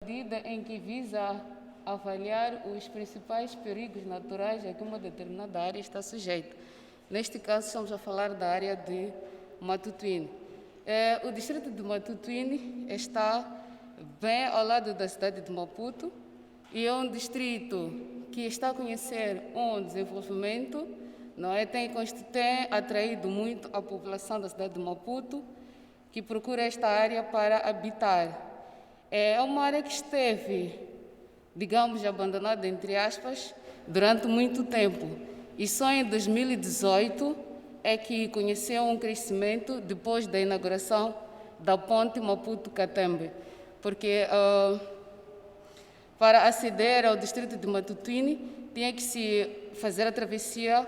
medida em que visa avaliar os principais perigos naturais a que uma determinada área está sujeita. Neste caso, estamos a falar da área de Matutuine. O distrito de Matutuine está bem ao lado da cidade de Maputo e é um distrito que está a conhecer um desenvolvimento, não é? Tem atraído muito a população da cidade de Maputo, que procura esta área para habitar. É uma área que esteve, digamos, abandonada, entre aspas, durante muito tempo. E só em 2018 é que conheceu um crescimento depois da inauguração da ponte Maputo-Catembe. Porque para aceder ao distrito de Matutuine tinha que se fazer a travessia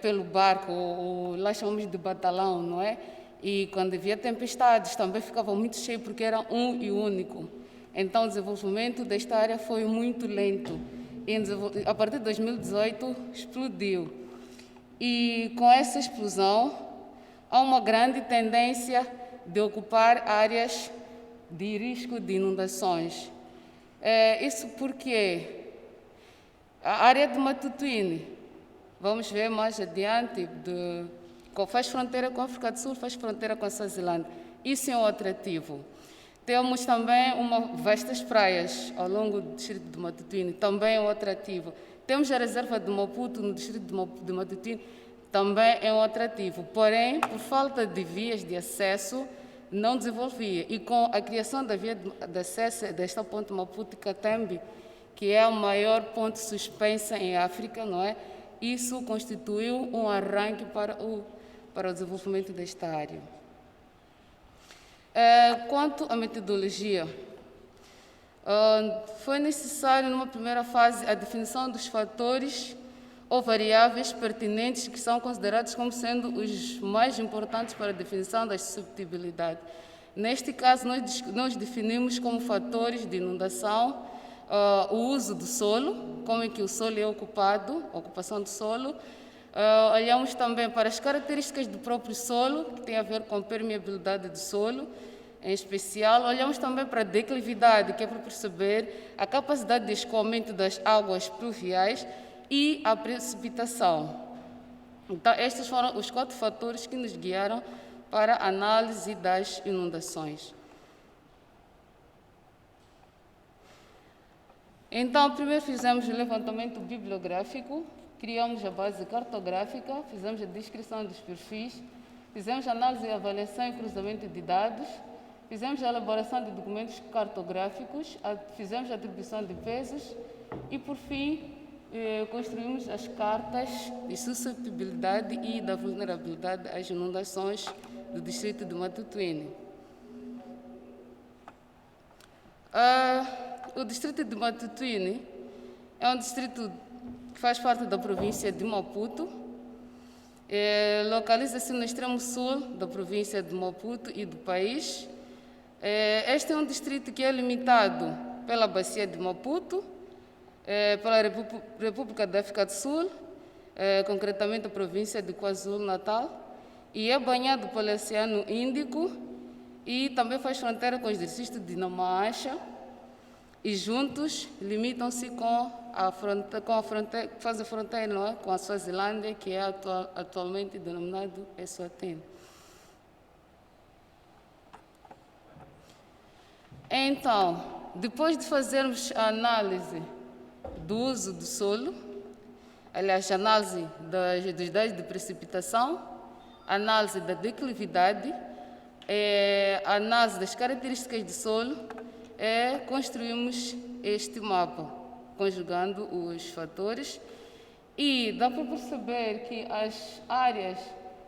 pelo barco, ou lá chamamos de batalão, não é? E quando havia tempestades também ficava muito cheio porque era um e único. Então o desenvolvimento desta área foi muito lento. E a partir de 2018 explodiu. E com essa explosão há uma grande tendência de ocupar áreas de risco de inundações. Isso porque a área de Matutuine, vamos ver mais adiante, faz fronteira com a África do Sul, faz fronteira com a Suazilândia. Isso é um atrativo. Temos também vastas praias ao longo do distrito de Matutuine, também é um atrativo. Temos a reserva de Maputo no distrito de Matutuine, também é um atrativo. Porém, por falta de vias de acesso, não desenvolvia. E com a criação da via de acesso desta ponte Maputo-Catembe, que é o maior ponto suspensa em África, não é? Isso constituiu um arranque para o desenvolvimento desta área. Quanto à metodologia, foi necessário, numa primeira fase, a definição dos fatores ou variáveis pertinentes que são considerados como sendo os mais importantes para a definição da susceptibilidade. Neste caso, nós definimos como fatores de inundação o uso do solo, como é que o solo é ocupado, a ocupação do solo. Olhamos também para as características do próprio solo, que tem a ver com a permeabilidade do solo, em especial. Olhamos também para a declividade, que é para perceber a capacidade de escoamento das águas pluviais e a precipitação. Então, estes foram os 4 fatores que nos guiaram para a análise das inundações. Então, primeiro fizemos o levantamento bibliográfico, criamos a base cartográfica, fizemos a descrição dos perfis, fizemos a análise, avaliação e cruzamento de dados, fizemos a elaboração de documentos cartográficos, fizemos a atribuição de pesos e, por fim, construímos as cartas de susceptibilidade e da vulnerabilidade às inundações do distrito de Matutuine. O distrito de Matutuine é um distrito que faz parte da província de Maputo. Localiza-se no extremo sul da província de Maputo e do país. Este é um distrito que é limitado pela bacia de Maputo, pela República da África do Sul, concretamente a província de KwaZulu-Natal, e é banhado pelo Oceano Índico e também faz fronteira com os distritos de Namaasha, e juntos limitam-se com a fronteira, faz a fronteira, não é? Com a Suazilândia, que é atualmente denominado Eswatini. Então, depois de fazermos a análise do uso do solo, aliás, a análise dos dados de precipitação, a análise da declividade, a análise das características do solo, construímos este mapa, conjugando os fatores, e dá para perceber que as áreas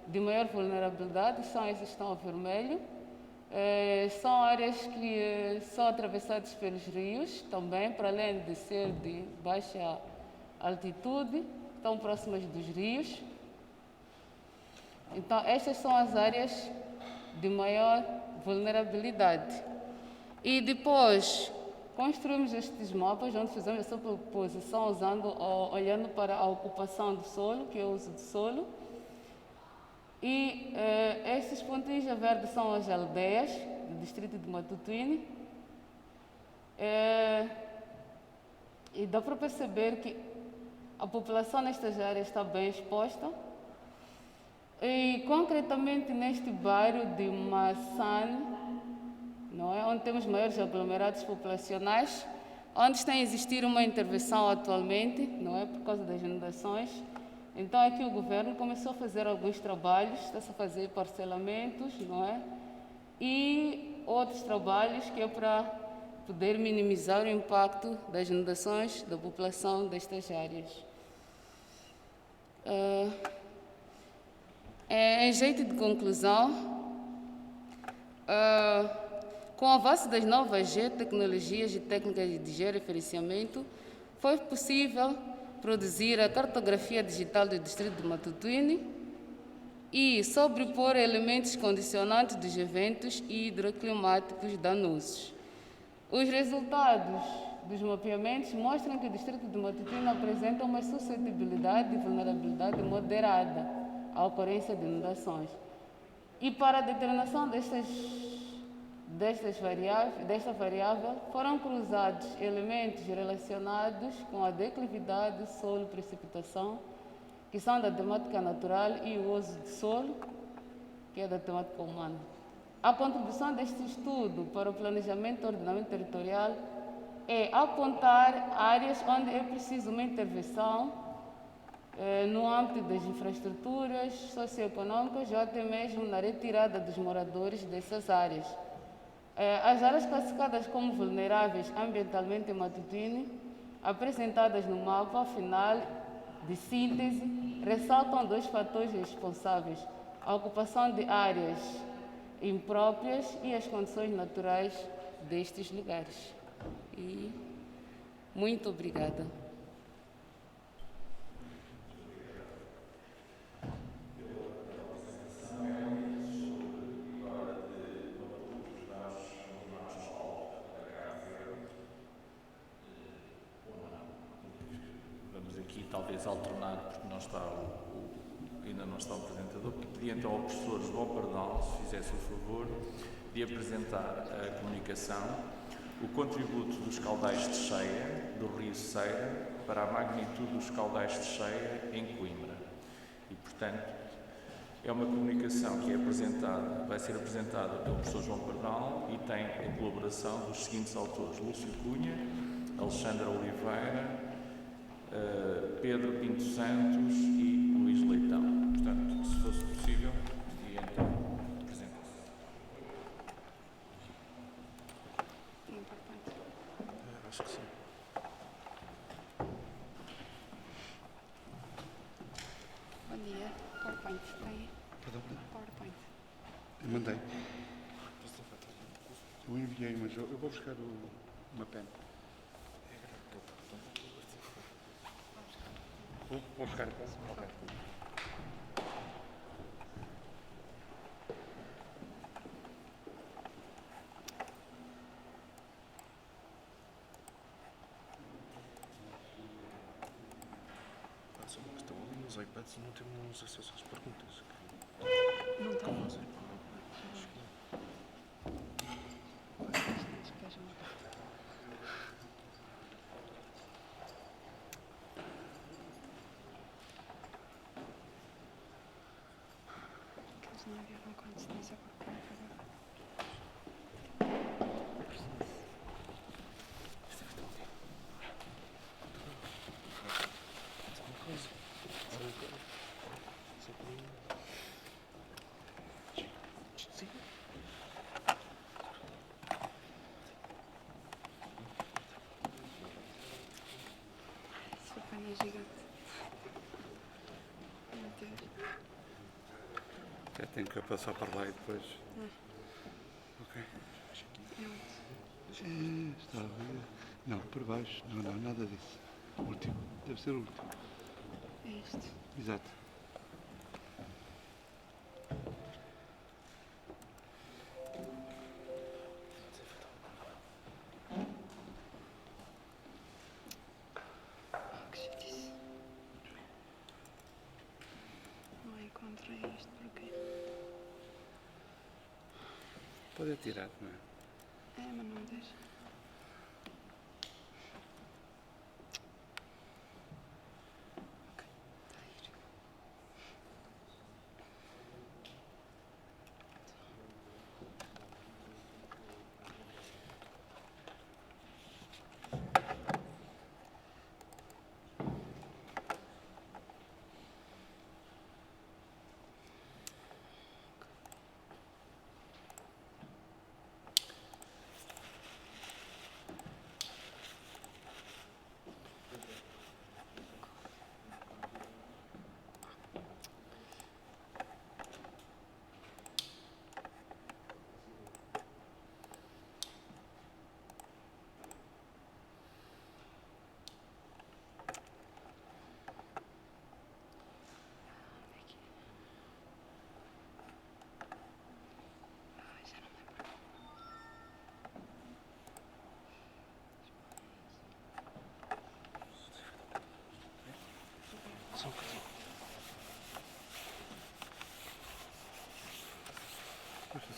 de maior vulnerabilidade são essas que estão a vermelho, são áreas que são atravessadas pelos rios também, para além de ser de baixa altitude, estão próximas dos rios. Então, estas são as áreas de maior vulnerabilidade. E depois construímos estes mapas, onde fizemos essa proposição olhando para a ocupação do solo, que é o uso do solo. E estes pontinhos a verde são as aldeias do distrito de Matutuine. E dá para perceber que a população nestas áreas está bem exposta. E concretamente neste bairro de Massane, não é? Onde temos maiores aglomerados populacionais, onde está a existir uma intervenção atualmente, não é? Por causa das inundações. Então aqui o governo começou a fazer alguns trabalhos, está-se a fazer parcelamentos, não é? E outros trabalhos que é para poder minimizar o impacto das inundações da população destas áreas. Em jeito de conclusão, com o avanço das novas geotecnologias e técnicas de georreferenciamento, foi possível produzir a cartografia digital do distrito de Matutuine e sobrepor elementos condicionantes dos eventos hidroclimáticos danosos. Os resultados dos mapeamentos mostram que o distrito de Matutuine apresenta uma suscetibilidade e vulnerabilidade moderada à ocorrência de inundações. E para a determinação desta variável, foram cruzados elementos relacionados com a declividade, solo, precipitação, que são da temática natural, e o uso de solo, que é da temática humana. A contribuição deste estudo para o planejamento e ordenamento territorial é apontar áreas onde é preciso uma intervenção no âmbito das infraestruturas socioeconômicas ou até mesmo na retirada dos moradores dessas áreas. As áreas classificadas como vulneráveis ambientalmente em Matutuine, apresentadas no mapa final de síntese, ressaltam dois fatores responsáveis: a ocupação de áreas impróprias e as condições naturais destes lugares. E muito obrigada. Vamos aqui talvez alternar, porque não está ainda não está o apresentador. Pedi então ao professor João Pardal, se fizesse o favor, de apresentar a comunicação, o contributo dos caudais de cheia do Rio Ceira para a magnitude dos caudais de cheia em Coimbra. E, portanto, é uma comunicação que vai ser apresentada pelo professor João Pardal e tem a colaboração dos seguintes autores: Lúcio Cunha, Alexandra Oliveira, Pedro Pinto Santos e Luís Leitão. Portanto, se fosse possível, e então apresenta-se. Acho que sim. Bom dia. PowerPoint. Tem? Perdão? PowerPoint. Eu mandei. Eu enviei, mas eu vou buscar uma pena. Vou buscar a pena. Ok. Só uma questão, ali nos iPads não temos acesso às perguntas. Não tem? Como assim? Eles não enviaram com antecedência para o agora. Esse painel é gigante. Meu Deus. Já tenho que passar para lá e depois. Ok. É onde? Está a ver? Não, por baixo. Não, nada disso. O último. Deve ser o último. É isto. Exato. Que chatice. Não encontrei isto porque... Pode atirar, não é? É, mas não me deixa.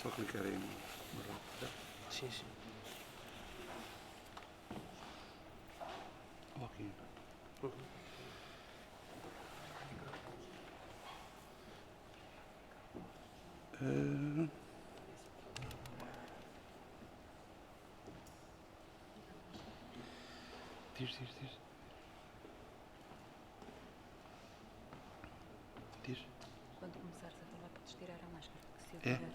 Só clicar aí no rápido. Sim, sim. Ok. Diz. Diz. Quando começares a falar, podes tirar a máscara. Se eu É? tiver. Sim.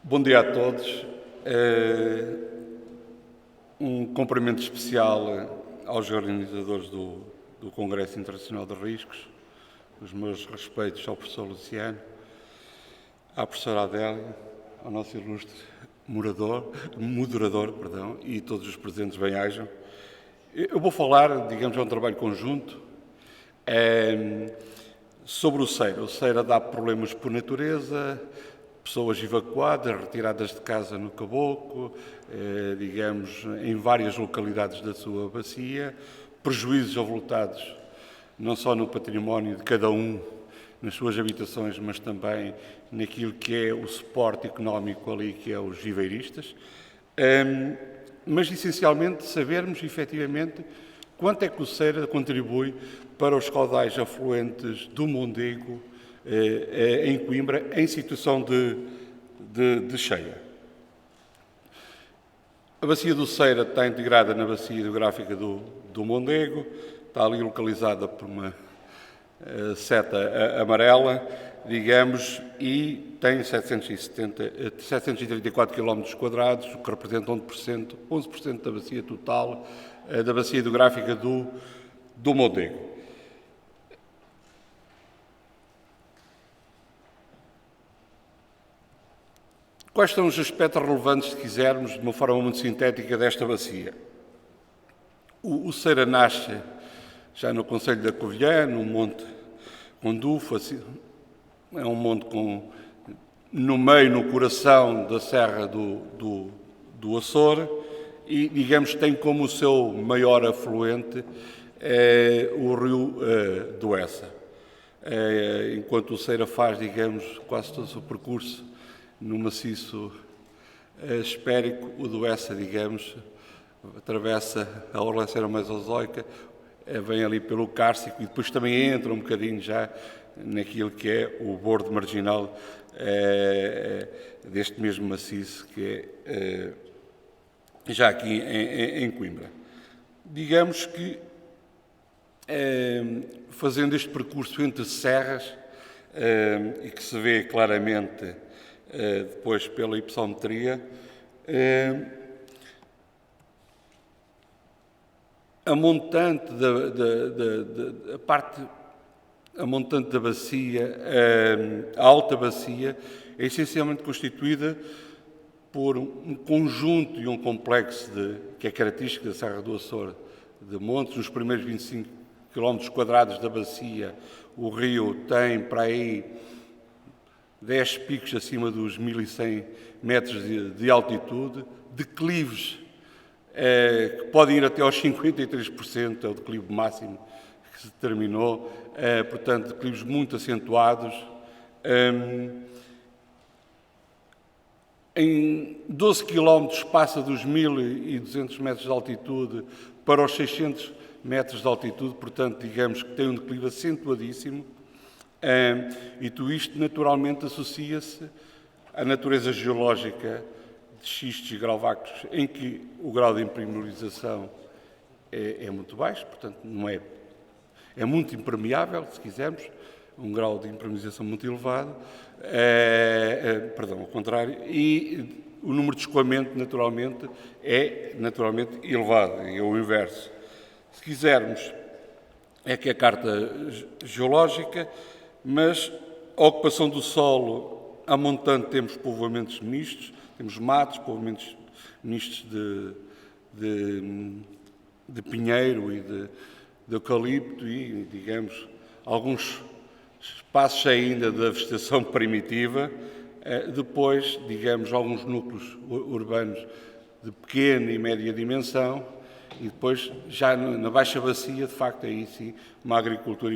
Bom dia a todos. Um cumprimento especial aos organizadores do Congresso Internacional de Riscos, os meus respeitos ao professor Luciano, à professora Adélia, ao nosso ilustre moderador, e todos os presentes bem-ajam. Eu vou falar, digamos, é um trabalho conjunto, sobre o CEIRA. O CEIRA dá problemas por natureza, pessoas evacuadas, retiradas de casa no Caboclo, digamos, em várias localidades da sua bacia, prejuízos avultados não só no património de cada um, nas suas habitações, mas também naquilo que é o suporte económico ali, que é os viveiristas, mas essencialmente sabermos, efetivamente, quanto é que o CEIRA contribui para os caudais afluentes do Mondego, em Coimbra, em situação de cheia. A bacia do CEIRA está integrada na bacia hidrográfica do Mondego, está ali localizada por uma seta amarela, digamos, e tem 734 km², o que representa 11% da bacia total, da bacia hidrográfica do Mondego. Quais são os aspectos relevantes, se quisermos, de uma forma muito sintética, desta bacia? O CEIRA nasce já no concelho da Covilhã, num monte com Dufa, é um monte no meio, no coração da Serra do Açor, e, digamos, tem como o seu maior afluente o rio do Essa. Enquanto o CEIRA faz, digamos, quase todo o seu percurso no maciço espérico, o do Essa, digamos, atravessa a Orla Mesozoica, vem ali pelo Cárcico e depois também entra um bocadinho já naquilo que é o bordo marginal deste mesmo maciço, que é já aqui em Coimbra. Digamos que, fazendo este percurso entre serras, e que se vê claramente depois pela hipossometria, a montante a montante da bacia, a alta bacia, é essencialmente constituída por um conjunto e um complexo que é característico da Serra do Açor, de montes. Nos primeiros 25 km² da bacia, o rio tem para aí 10 picos acima dos 1.100 metros de altitude, declives que podem ir até aos 53%, é o declive máximo que se determinou, portanto, declives muito acentuados. Em 12 km passa dos 1.200 metros de altitude para os 600 metros de altitude, portanto, digamos que tem um declive acentuadíssimo, e tudo isto naturalmente associa-se à natureza geológica de xistos e gravacos, em que o grau de impermeabilização é muito baixo, portanto, não é muito impermeável, se quisermos, um grau de impermeabilização muito elevado, ao contrário, e o número de escoamento, naturalmente, é elevado, é o inverso. Se quisermos, é que a carta geológica, mas a ocupação do solo, a montante, temos povoamentos mistos, temos matos, povoamentos mistos de pinheiro e de eucalipto e, digamos, alguns espaços ainda da vegetação primitiva, Depois, digamos, alguns núcleos urbanos de pequena e média dimensão, e depois, já na Baixa Bacia, de facto, aí sim, uma agricultura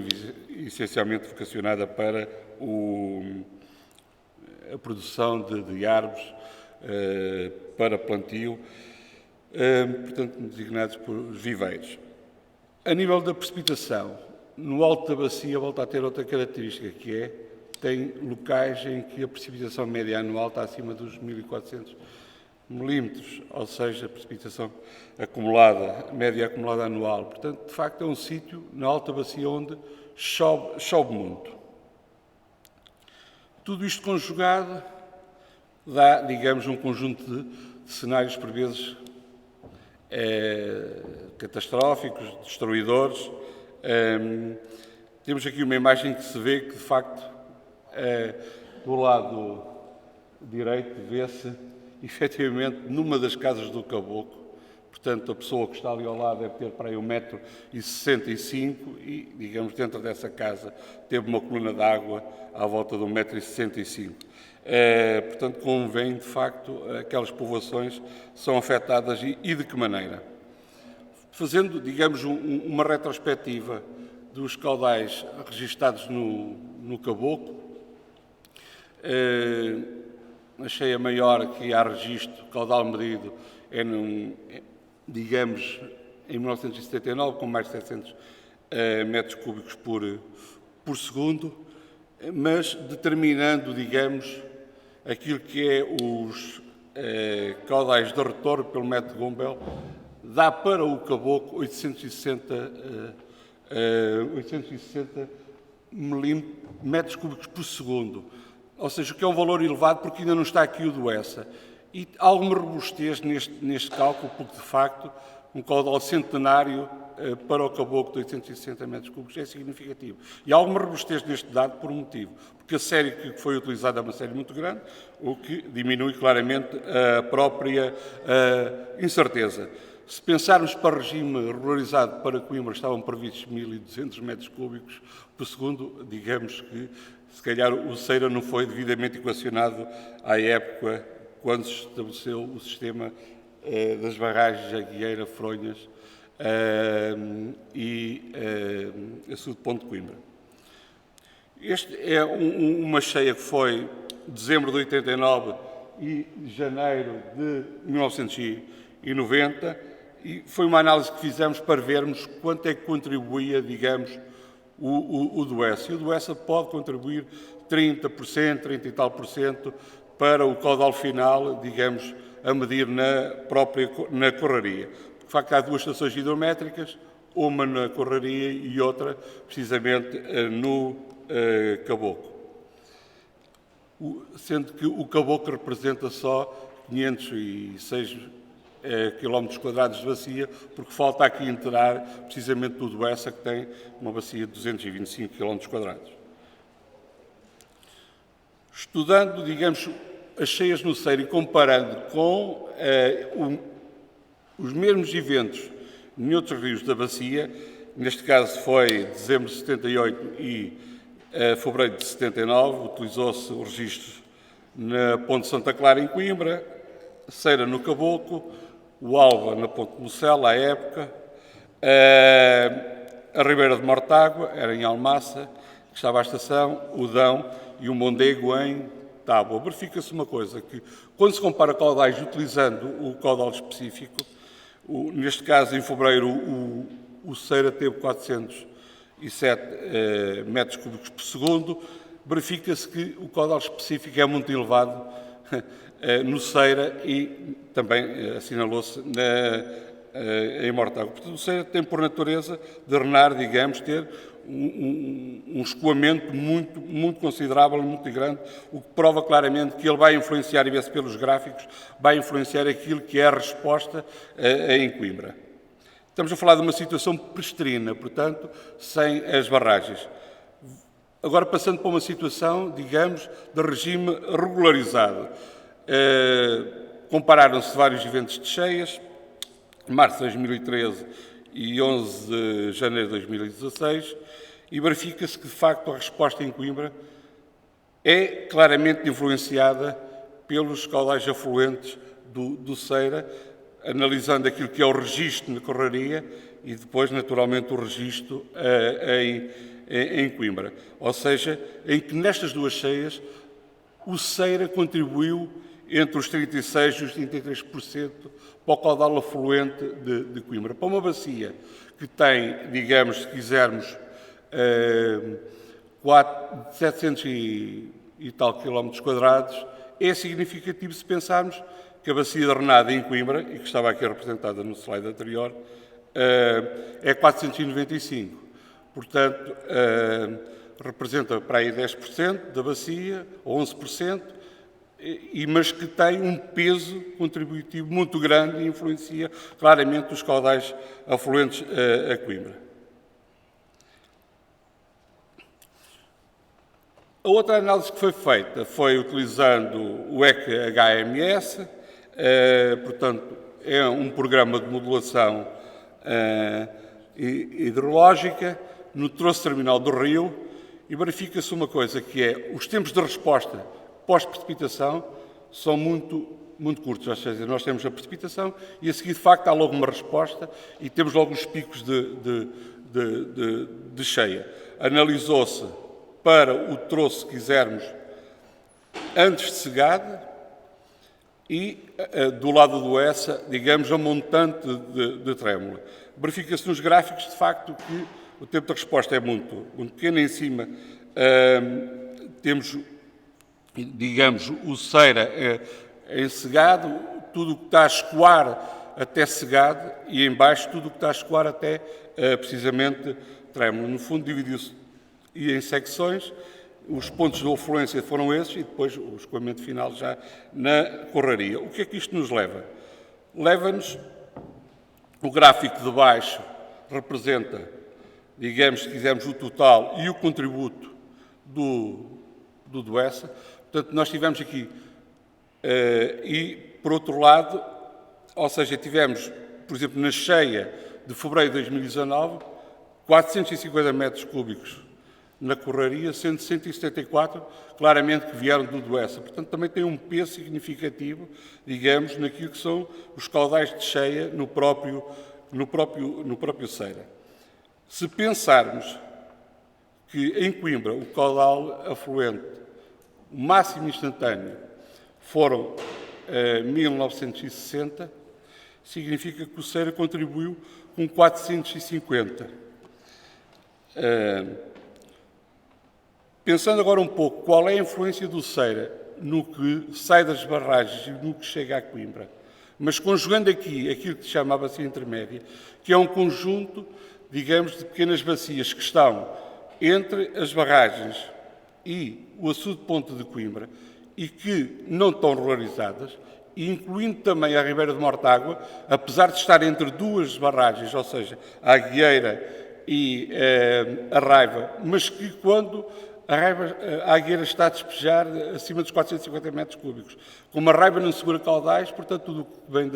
essencialmente vocacionada para a produção de árvores para plantio, portanto, designados por viveiros. A nível da precipitação, no alto da bacia volta a ter outra característica, que é, tem locais em que a precipitação média anual está acima dos 1.400 milímetros, ou seja, a precipitação acumulada, média acumulada anual. Portanto, de facto, é um sítio na alta bacia onde chove muito. Tudo isto conjugado dá, digamos, um conjunto de cenários, por vezes, catastróficos, destruidores. Temos aqui uma imagem que se vê que, de facto, do lado direito, vê-se, efetivamente, numa das casas do caboclo. Portanto, a pessoa que está ali ao lado deve ter para aí 1,65 m e, digamos, dentro dessa casa teve uma coluna de água à volta de 1,65 m. Portanto, convém, de facto, aquelas povoações são afetadas e de que maneira? Fazendo, digamos, uma retrospectiva dos caudais registados no caboclo, a cheia maior que há registro, caudal medido, digamos, em 1979, com mais de 700 metros cúbicos por segundo, mas determinando, digamos, aquilo que é os caudais de retorno pelo método Gumbel, dá para o caboclo 860 metros cúbicos por segundo. Ou seja, o que é um valor elevado, porque ainda não está aqui o do ESA. E há alguma robustez neste cálculo, porque, de facto, um caudal centenário para o caboclo de 860 metros cúbicos é significativo. E há alguma robustez neste dado por um motivo. Porque a série que foi utilizada é uma série muito grande, o que diminui claramente a própria incerteza. Se pensarmos para o regime regularizado para Coimbra, estavam previstos 1.200 metros cúbicos por segundo, digamos que, se calhar, o Ceira não foi devidamente equacionado à época quando se estabeleceu o sistema das barragens Aguieira, Fronhas e a sul de Ponte de Coimbra. Este é uma cheia que foi dezembro de 89 e janeiro de 1990, e foi uma análise que fizemos para vermos quanto é que contribuía, digamos, o DOESA. E o DOESA pode contribuir 30%, 30 e tal por cento para o caudal final, digamos, a medir na corraria. De facto, há duas estações hidrométricas, uma na corraria e outra, precisamente, no caboclo. Sendo que o caboclo representa só 506 quilómetros quadrados de bacia, porque falta aqui inteirar precisamente tudo essa que tem uma bacia de 225 quilómetros quadrados. Estudando, digamos, as cheias no Ceira e comparando com os mesmos eventos em outros rios da bacia, neste caso foi dezembro de 78 e fevereiro de 79, utilizou-se o registro na Ponte Santa Clara, em Coimbra, Ceira no Caboclo, o Alva na Ponte de Mocela, à época, a Ribeira de Mortágua, era em Almassa, que estava à estação, o Dão e o Mondego em Tábua. Verifica-se uma coisa, que quando se compara caudais utilizando o caudal específico, neste caso, em fevereiro, o Ceira teve 407 metros cúbicos por segundo, verifica-se que o caudal específico é muito elevado no Ceira e também assinalou-se em Mortágua. Portanto, o Ceira tem por natureza de renar, digamos, ter um escoamento muito considerável, muito grande, o que prova claramente que ele vai influenciar, e vê-se pelos gráficos, vai influenciar aquilo que é a resposta em Coimbra. Estamos a falar de uma situação prestrina, portanto, sem as barragens. Agora, passando para uma situação, digamos, de regime regularizado. Compararam-se vários eventos de cheias, março de 2013 e 11 de janeiro de 2016, e verifica-se que, de facto, a resposta em Coimbra é claramente influenciada pelos caudais afluentes do Ceira, analisando aquilo que é o registro na Corraria e depois, naturalmente, o registro em Coimbra. Ou seja, em que nestas duas cheias o Ceira contribuiu entre os 36% e os 33% para o caudal afluente de Coimbra. Para uma bacia que tem, digamos, se quisermos, 700 e tal quilómetros quadrados, é significativo se pensarmos que a bacia de Renada em Coimbra, e que estava aqui representada no slide anterior, é 495. Portanto, representa para aí 10% da bacia, ou 11%, mas que tem um peso contributivo muito grande e influencia claramente os caudais afluentes a Coimbra. A outra análise que foi feita foi utilizando o EC-HMS, portanto, é um programa de modulação hidrológica no troço terminal do rio, e verifica-se uma coisa, que é os tempos de resposta pós-precipitação são muito curtos, ou seja, nós temos a precipitação e a seguir, de facto, há logo uma resposta e temos logo os picos de cheia. Analisou-se para o troço, se quisermos, antes de segada e do lado do Essa, digamos, a montante de Trémula. Verifica-se nos gráficos, de facto, que o tempo de resposta é muito pequeno. Em cima temos, digamos, o Ceira ensegado, tudo o que está a escoar até segado, e em baixo tudo o que está a escoar até, precisamente, Trémula. No fundo, dividiu-se em secções, os pontos de afluência foram esses e depois o escoamento final já na Corraria. O que é que isto nos leva? Leva-nos, o gráfico de baixo representa, digamos, se quisermos, o total e o contributo do Duessa. Portanto, nós tivemos aqui, e por outro lado, ou seja, tivemos, por exemplo, na cheia de fevereiro de 2019, 450 metros cúbicos na Corraria, sendo 174 claramente que vieram do Duessa. Portanto, também tem um peso significativo, digamos, naquilo que são os caudais de cheia no próprio Ceira. Se pensarmos que em Coimbra o caudal afluente, o máximo instantâneo, foram 1960, significa que o Ceira contribuiu com 450. Pensando agora um pouco qual é a influência do Ceira no que sai das barragens e no que chega a Coimbra, mas conjugando aqui aquilo que se chama a bacia intermédia, que é um conjunto, digamos, de pequenas bacias que estão entre as barragens e o açude de Ponte de Coimbra e que não estão regularizadas, incluindo também a Ribeira de Mortágua, apesar de estar entre duas barragens, ou seja, a Agueira e a Raiva, mas que quando a Agueira está a despejar acima dos 450 metros cúbicos. Como a Raiva não segura caudais, portanto, tudo o que vem,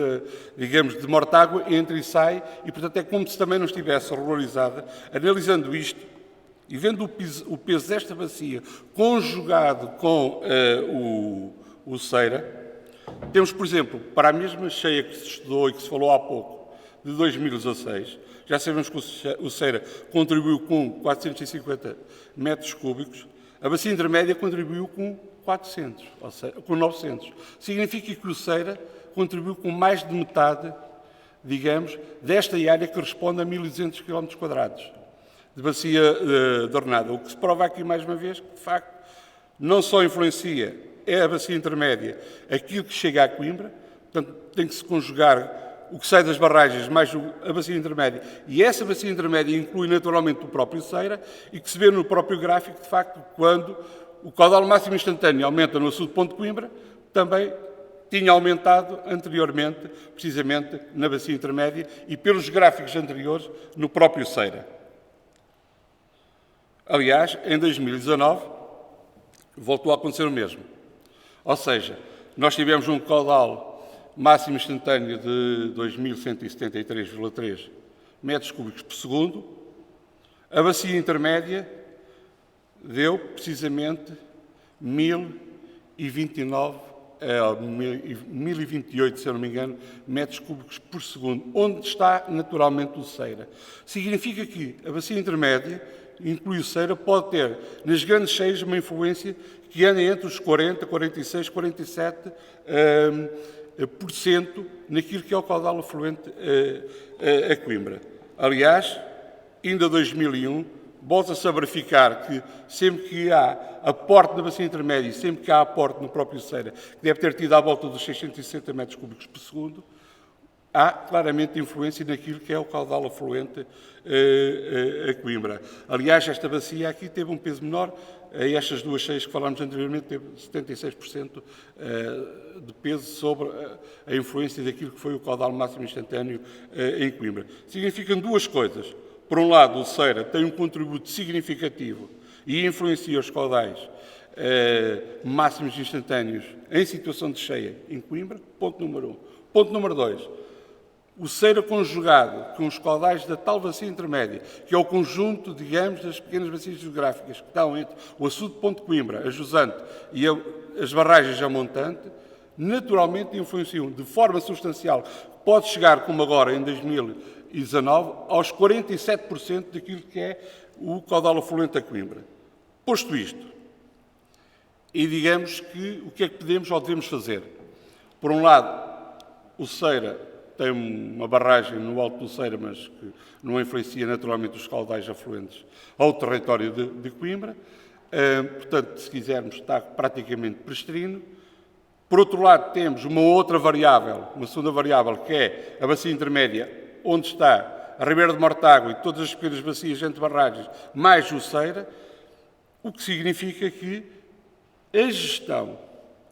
digamos, de Mortágua entra e sai, e, portanto, é como se também não estivesse regularizada. Analisando isto e vendo o peso desta bacia conjugado com o Ceira, temos, por exemplo, para a mesma cheia que se estudou e que se falou há pouco, de 2016, já sabemos que o Ceira contribuiu com 450 metros cúbicos, a bacia intermédia contribuiu com 400, ou seja, com 900. Significa que o Ceira contribuiu com mais de metade, digamos, desta área que responde a 1.200 km² de bacia de Renada. O que se prova aqui, mais uma vez, que, de facto, não só influencia a bacia intermédia aquilo que chega a Coimbra, portanto, tem que se conjugar o que sai das barragens mais a bacia intermédia, e essa bacia intermédia inclui naturalmente o próprio Ceira, e que se vê no próprio gráfico, de facto, quando o caudal máximo instantâneo aumenta no açude de Ponte de Coimbra, também tinha aumentado anteriormente, precisamente na bacia intermédia, e pelos gráficos anteriores, no próprio Ceira. Aliás, em 2019, voltou a acontecer o mesmo. Ou seja, nós tivemos um caudal máximo instantâneo de 2.173,3 metros cúbicos por segundo. A bacia intermédia deu, precisamente, 1028, se eu não me engano, metros cúbicos por segundo, onde está naturalmente o Ceira. Significa que a bacia intermédia, inclui o Ceira, pode ter, nas grandes cheias, uma influência que anda entre os 40, 46, 47% naquilo que é o caudal afluente a Coimbra. Aliás, ainda 2001, volta-se a verificar que sempre que há aporte na bacia intermédia e sempre que há aporte no próprio Ceira, que deve ter tido à volta dos 660 metros cúbicos por segundo, há claramente influência naquilo que é o caudal afluente a Coimbra. Aliás, esta bacia aqui teve um peso menor, a estas duas cheias que falámos anteriormente, teve 76% de peso sobre a influência daquilo que foi o caudal máximo instantâneo em Coimbra. Significam duas coisas. Por um lado, o Ceira tem um contributo significativo e influencia os caudais máximos instantâneos em situação de cheia em Coimbra, ponto número 1. Ponto número 2. O Ceira conjugado com os caudais da tal bacia intermédia, que é o conjunto, digamos, das pequenas bacias geográficas que estão entre o açude de Ponte de Coimbra, a Jusante e as barragens a Montante, naturalmente influenciam de forma substancial, pode chegar, como agora em 2019, aos 47% daquilo que é o caudal afluente a Coimbra. Posto isto, e digamos que o que é que podemos ou devemos fazer? Por um lado, o Ceira tem uma barragem no alto do Ceira, mas que não influencia naturalmente os caudais afluentes ao território de Coimbra. Portanto, se quisermos, está praticamente pristino. Por outro lado, temos uma outra variável, uma segunda variável, que é a bacia intermédia, onde está a Ribeira de Mortágua e todas as pequenas bacias entre barragens, mais o Ceira, o que significa que a gestão,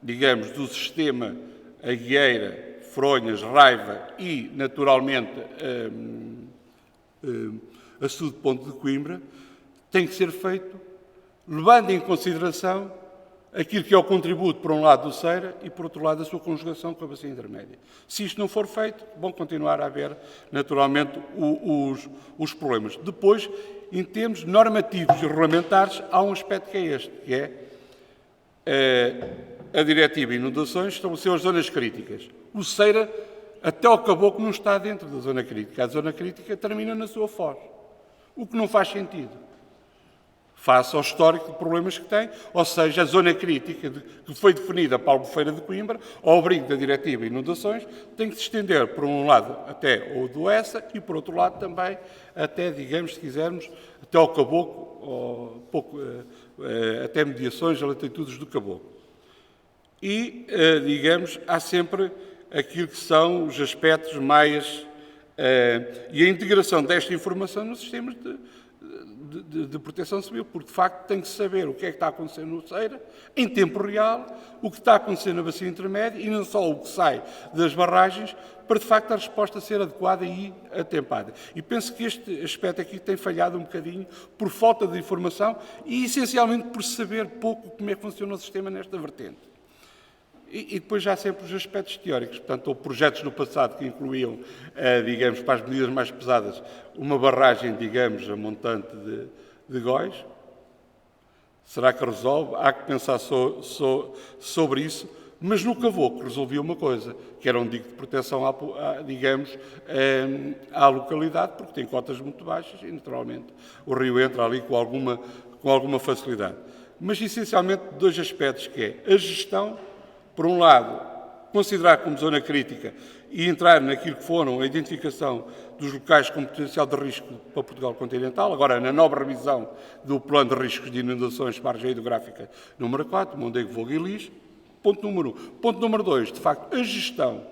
digamos, do sistema Agueira, Fronhas, Raiva e, naturalmente, açude de Ponte de Coimbra, tem que ser feito levando em consideração aquilo que é o contributo, por um lado, do Ceira e, por outro lado, a sua conjugação com a bacia intermédia. Se isto não for feito, vão continuar a haver, naturalmente, os problemas. Depois, em termos normativos e regulamentares, há um aspecto que é este, que é a Diretiva Inundações estabeleceu as zonas críticas. O Ceira, até ao caboclo, não está dentro da zona crítica. A zona crítica termina na sua foz. O que não faz sentido. Face ao histórico de problemas que tem, ou seja, a zona crítica que foi definida para a Albufeira de Coimbra, ao abrigo da Diretiva Inundações, tem que se estender, por um lado, até o do Essa e, por outro lado, também até, digamos, se quisermos, até ao caboclo, até mediações, a latitudes do caboclo. E, digamos, há sempre aquilo que são os aspectos mais... e a integração desta informação nos sistemas de proteção civil, porque, de facto, tem que saber o que é que está acontecendo no Ceira, em tempo real, o que está acontecendo na bacia intermédia, e não só o que sai das barragens, para, de facto, a resposta ser adequada e atempada. E penso que este aspecto aqui tem falhado um bocadinho por falta de informação e, essencialmente, por saber pouco como é que funciona o sistema nesta vertente. E depois já há sempre os aspectos teóricos. Portanto, houve projetos no passado que incluíam, digamos, para as medidas mais pesadas, uma barragem, digamos, a montante de Góis. Será que resolve? Há que pensar sobre isso. Mas no Cavoco resolvia uma coisa, que era um digo de proteção, digamos, à localidade, porque tem cotas muito baixas e, naturalmente, o rio entra ali com alguma facilidade. Mas, essencialmente, dois aspectos, que é a gestão. Por um lado, considerar como zona crítica e entrar naquilo que foram a identificação dos locais com potencial de risco para Portugal continental, agora na nova revisão do Plano de Riscos de Inundações, margem hidrográfica número 4, Mondego, Vogo e Lis, ponto número 1. Ponto número 2, de facto, a gestão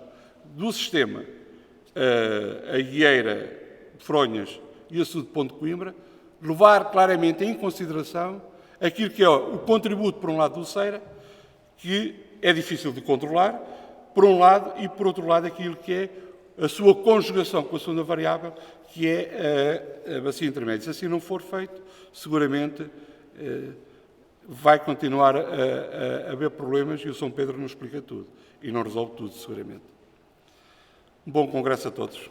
do sistema Agueira, Fronhas e açude de Ponte de Coimbra, levar claramente em consideração aquilo que é o contributo, por um lado, do Ceira, que é difícil de controlar, por um lado, e por outro lado aquilo que é a sua conjugação com a segunda variável, que é a bacia intermédia. Se assim não for feito, seguramente vai continuar a haver problemas e o São Pedro não explica tudo e não resolve tudo, seguramente. Um bom congresso a todos.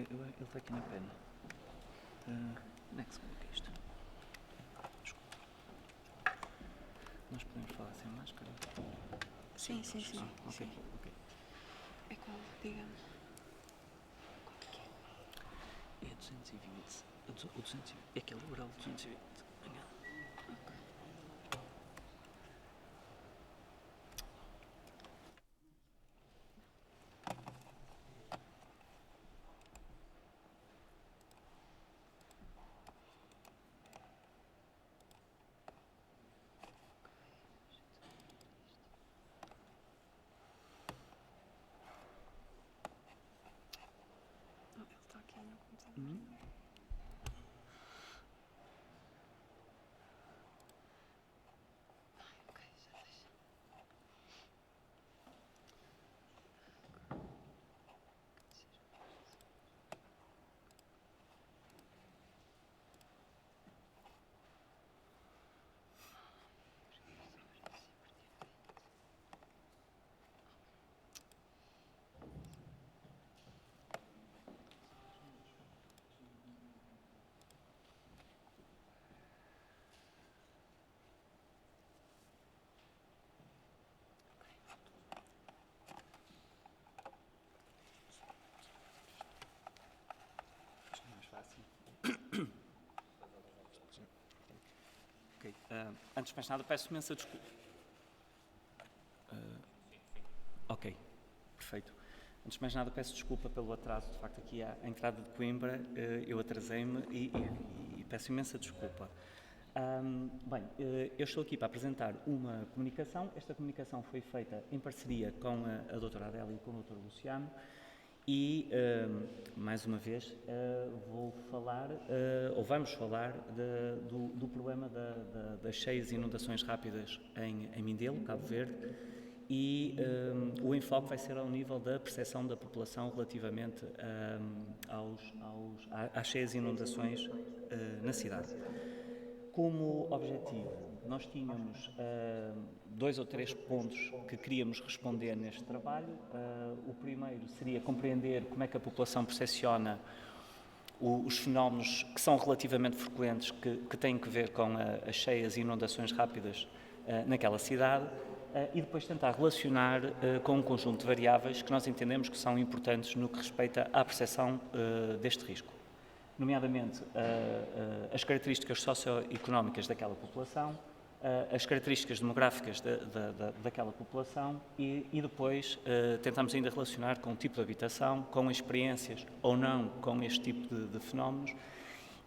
Ele está aqui na pena. Next, como é que é isto? Desculpa. Nós podemos falar sem máscara? Sim, sim, sim. Ok, sim. ok. É qual, diga-me. É 220. O 220. É aquele oral 220. Ganhado. Ele está aqui no computador. Ok, já deixa. Acho que é mais fácil. Ok. Antes de mais nada, peço imensa desculpa. Ok, perfeito. Antes de mais nada, peço desculpa pelo atraso. De facto, aqui à entrada de Coimbra, eu atrasei-me e peço imensa desculpa. Eu estou aqui para apresentar uma comunicação. Esta comunicação foi feita em parceria com a doutora Adélia e com o Dr. Luciano e, mais uma vez, vamos falar do problema das cheias e inundações rápidas em Mindelo, Cabo Verde, e o enfoque vai ser ao nível da percepção da população relativamente às cheias e inundações na cidade. Como objetivo, nós tínhamos 2 ou 3 pontos que queríamos responder neste trabalho. O primeiro seria compreender como é que a população percepciona os fenómenos que são relativamente frequentes, que têm que ver com as cheias e inundações rápidas naquela cidade, e depois tentar relacionar com um conjunto de variáveis que nós entendemos que são importantes no que respeita à percepção deste risco, nomeadamente as características socioeconómicas daquela população, as características demográficas daquela população e depois tentamos ainda relacionar com o tipo de habitação, com experiências ou não com este tipo de fenómenos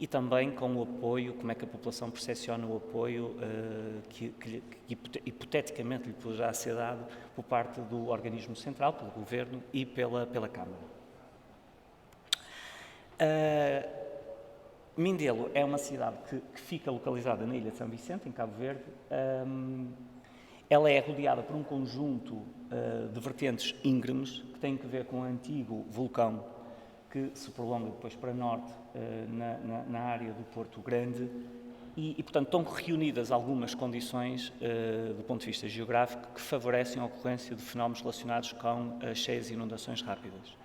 e também com o apoio, como é que a população percepciona o apoio que hipoteticamente lhe poderá ser dado por parte do organismo central, pelo Governo e pela Câmara. Mindelo é uma cidade que fica localizada na ilha de São Vicente, em Cabo Verde. Ela é rodeada por um conjunto de vertentes íngremes que têm que ver com o antigo vulcão que se prolonga depois para norte na área do Porto Grande e, portanto, estão reunidas algumas condições do ponto de vista geográfico que favorecem a ocorrência de fenómenos relacionados com as cheias e inundações rápidas.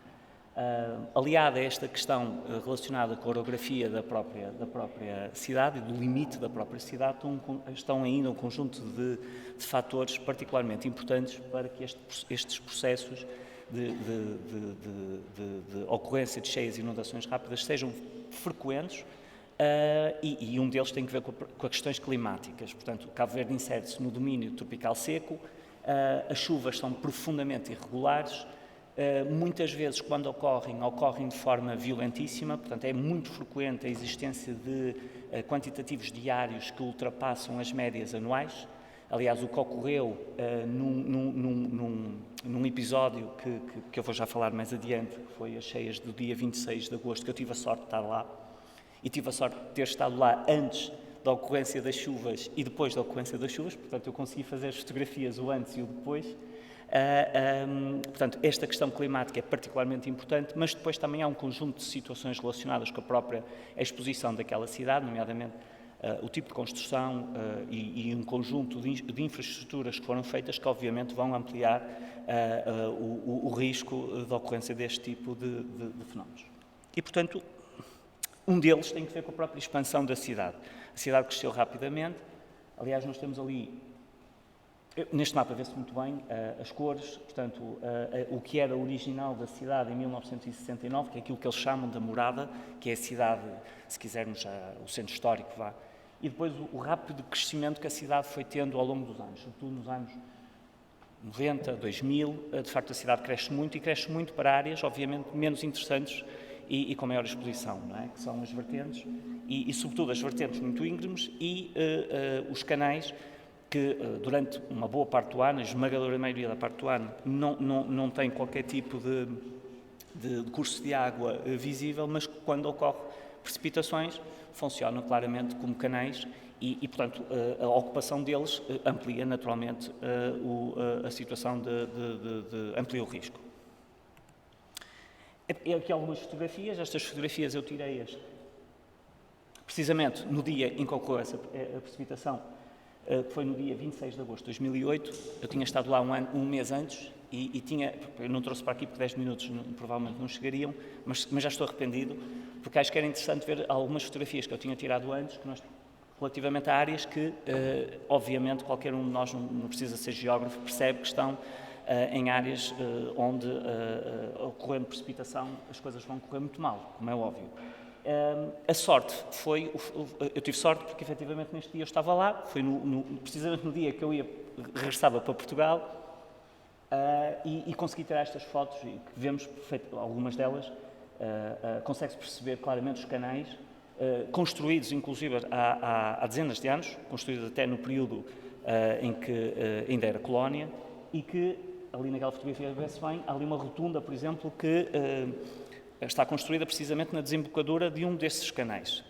Aliada a esta questão relacionada com a orografia da própria cidade e do limite da própria cidade, estão ainda um conjunto de fatores particularmente importantes para que estes processos de ocorrência de cheias e inundações rápidas sejam frequentes e um deles tem que ver com as questões climáticas. Portanto, Cabo Verde insere-se no domínio tropical seco, as chuvas são profundamente irregulares, muitas vezes, quando ocorrem de forma violentíssima, portanto, é muito frequente a existência de quantitativos diários que ultrapassam as médias anuais. Aliás, o que ocorreu num episódio que eu vou já falar mais adiante, que foi as cheias do dia 26 de agosto, que eu tive a sorte de estar lá, e tive a sorte de ter estado lá antes da ocorrência das chuvas e depois da ocorrência das chuvas, portanto, eu consegui fazer as fotografias, o antes e o depois. Portanto, esta questão climática é particularmente importante, mas depois também há um conjunto de situações relacionadas com a própria exposição daquela cidade, nomeadamente o tipo de construção e um conjunto de infraestruturas que foram feitas que obviamente vão ampliar o risco de ocorrência deste tipo de fenómenos. E, portanto, um deles tem que ver com a própria expansão da cidade. A cidade cresceu rapidamente. Aliás, nós temos ali, neste mapa vê-se muito bem, as cores, portanto, o que era original da cidade em 1969, que é aquilo que eles chamam da morada, que é a cidade, se quisermos, o centro histórico, vá. E depois o rápido crescimento que a cidade foi tendo ao longo dos anos, sobretudo nos anos 90, 2000, de facto a cidade cresce muito e cresce muito para áreas, obviamente, menos interessantes e com maior exposição, não é? Que são as vertentes e sobretudo as vertentes muito íngremes e os canais que durante uma boa parte do ano, a esmagadora maioria da parte do ano, não tem qualquer tipo de curso de água visível, mas quando ocorre precipitações funcionam claramente como canais e portanto, a ocupação deles amplia naturalmente a situação amplia o risco. Aqui algumas fotografias, estas fotografias eu tirei-as precisamente no dia em que ocorreu a precipitação, que foi no dia 26 de agosto de 2008. Eu tinha estado lá um mês antes e tinha, eu não trouxe para aqui porque 10 minutos provavelmente não chegariam, mas já estou arrependido, porque acho que era interessante ver algumas fotografias que eu tinha tirado antes, relativamente a áreas que, obviamente, qualquer um de nós não precisa ser geógrafo, percebe que estão em áreas onde, ocorrendo precipitação, as coisas vão correr muito mal, como é óbvio. A sorte foi, eu tive sorte porque efetivamente neste dia eu estava lá, foi precisamente no dia que eu regressava para Portugal e consegui tirar estas fotos e que vemos, algumas delas, consegue-se perceber claramente os canais, construídos inclusive há dezenas de anos, construídos até no período em que ainda era colónia e que ali naquela fotografia vê-se bem, há ali uma rotunda, por exemplo, que está construída precisamente na desembocadura de um desses canais.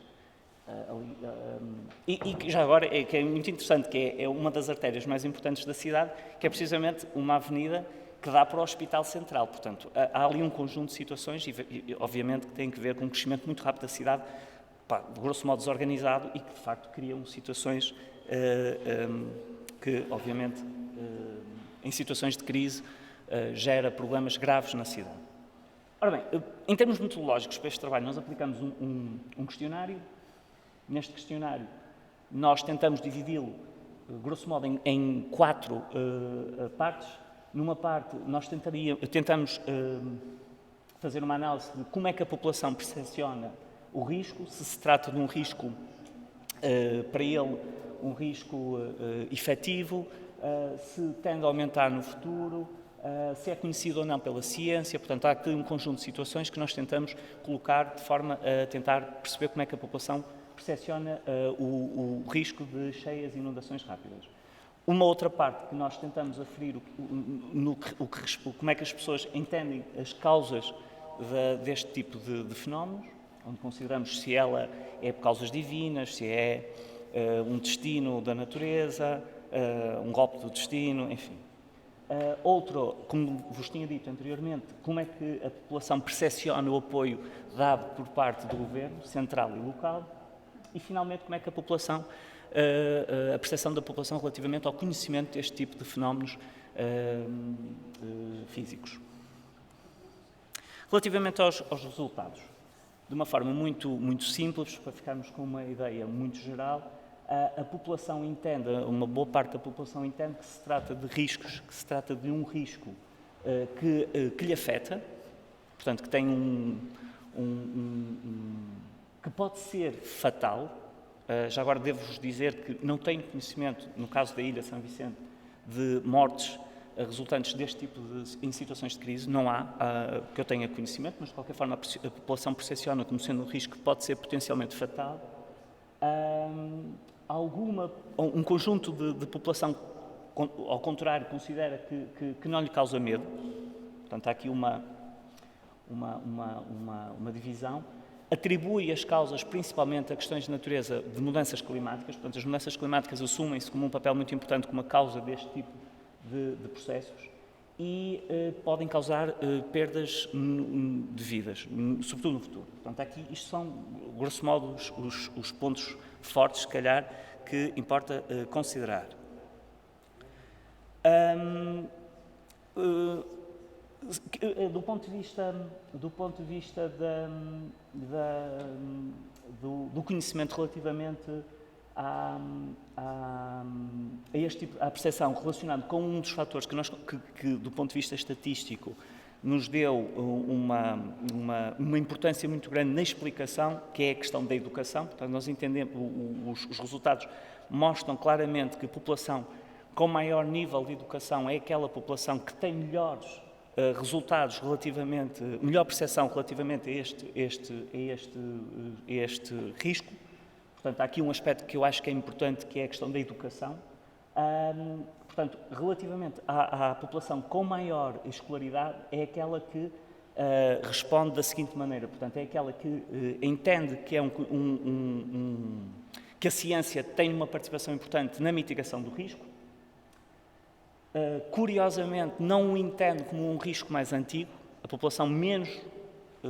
E que já agora que é muito interessante, que é uma das artérias mais importantes da cidade, que é precisamente uma avenida que dá para o Hospital Central. Portanto, há ali um conjunto de situações, e obviamente que tem que ver com um crescimento muito rápido da cidade, de grosso modo desorganizado, e que de facto criam situações que, obviamente, em situações de crise, gera problemas graves na cidade. Ora bem, em termos metodológicos para este trabalho, nós aplicamos um questionário. Neste questionário, nós tentamos dividi-lo, grosso modo, em 4 partes. Numa parte, nós tentamos fazer uma análise de como é que a população percepciona o risco, se trata de um risco, para ele, um risco efetivo, se tende a aumentar no futuro, se é conhecido ou não pela ciência. Portanto, há aqui um conjunto de situações que nós tentamos colocar de forma a tentar perceber como é que a população percepciona o risco de cheias e inundações rápidas. Uma outra parte que nós tentamos aferir como é que as pessoas entendem as causas deste tipo de fenómenos, onde consideramos se ela é por causas divinas, se é um destino da natureza, um golpe do destino, enfim. Outro, como vos tinha dito anteriormente, como é que a população percepciona o apoio dado por parte do governo, central e local, e finalmente como é que a percepção da população relativamente ao conhecimento deste tipo de fenómenos físicos. Relativamente aos resultados, de uma forma muito simples, para ficarmos com uma ideia muito geral, a população entende, uma boa parte da população entende que se trata de riscos, que se trata de um risco que lhe afeta, portanto, que tem que pode ser fatal. Já agora devo-vos dizer que não tenho conhecimento, no caso da Ilha São Vicente, de mortes resultantes deste tipo em situações de crise. Não há, que eu tenha conhecimento, mas de qualquer forma a população percepciona como sendo um risco que pode ser potencialmente fatal. Um conjunto de população, ao contrário, considera que não lhe causa medo. Portanto, há aqui uma divisão. Atribui as causas principalmente a questões de natureza de mudanças climáticas. Portanto, as mudanças climáticas assumem-se como um papel muito importante como a causa deste tipo de processos e podem causar perdas de vidas, sobretudo no futuro. Portanto, aqui isto são, grosso modo, os pontos fortes, se calhar, que importa considerar. Do ponto de vista do conhecimento relativamente à percepção relacionada com um dos fatores que, do ponto de vista estatístico, nos deu uma importância muito grande na explicação, que é a questão da educação. Portanto, nós entendemos, os resultados mostram claramente que a população com maior nível de educação é aquela população que tem melhores resultados relativamente, melhor percepção relativamente a este risco. Portanto, há aqui um aspecto que eu acho que é importante, que é a questão da educação. Portanto, relativamente à população com maior escolaridade, é aquela que responde da seguinte maneira. Portanto, é aquela que entende que, que a ciência tem uma participação importante na mitigação do risco. Curiosamente, não o entende como um risco mais antigo. A população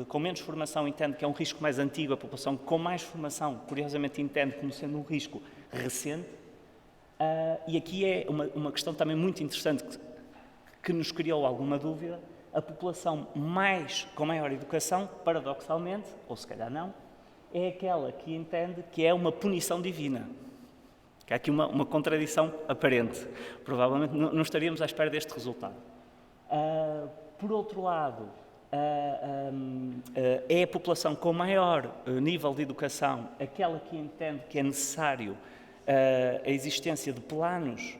com menos formação entende que é um risco mais antigo. A população com mais formação, curiosamente, entende como sendo um risco recente. E aqui é uma questão também muito interessante que nos criou alguma dúvida. A população com maior educação, paradoxalmente, ou se calhar não, é aquela que entende que é uma punição divina. Que há aqui uma contradição aparente. Provavelmente não estaríamos à espera deste resultado. Por outro lado, é a população com maior nível de educação aquela que entende que é necessário a existência de planos,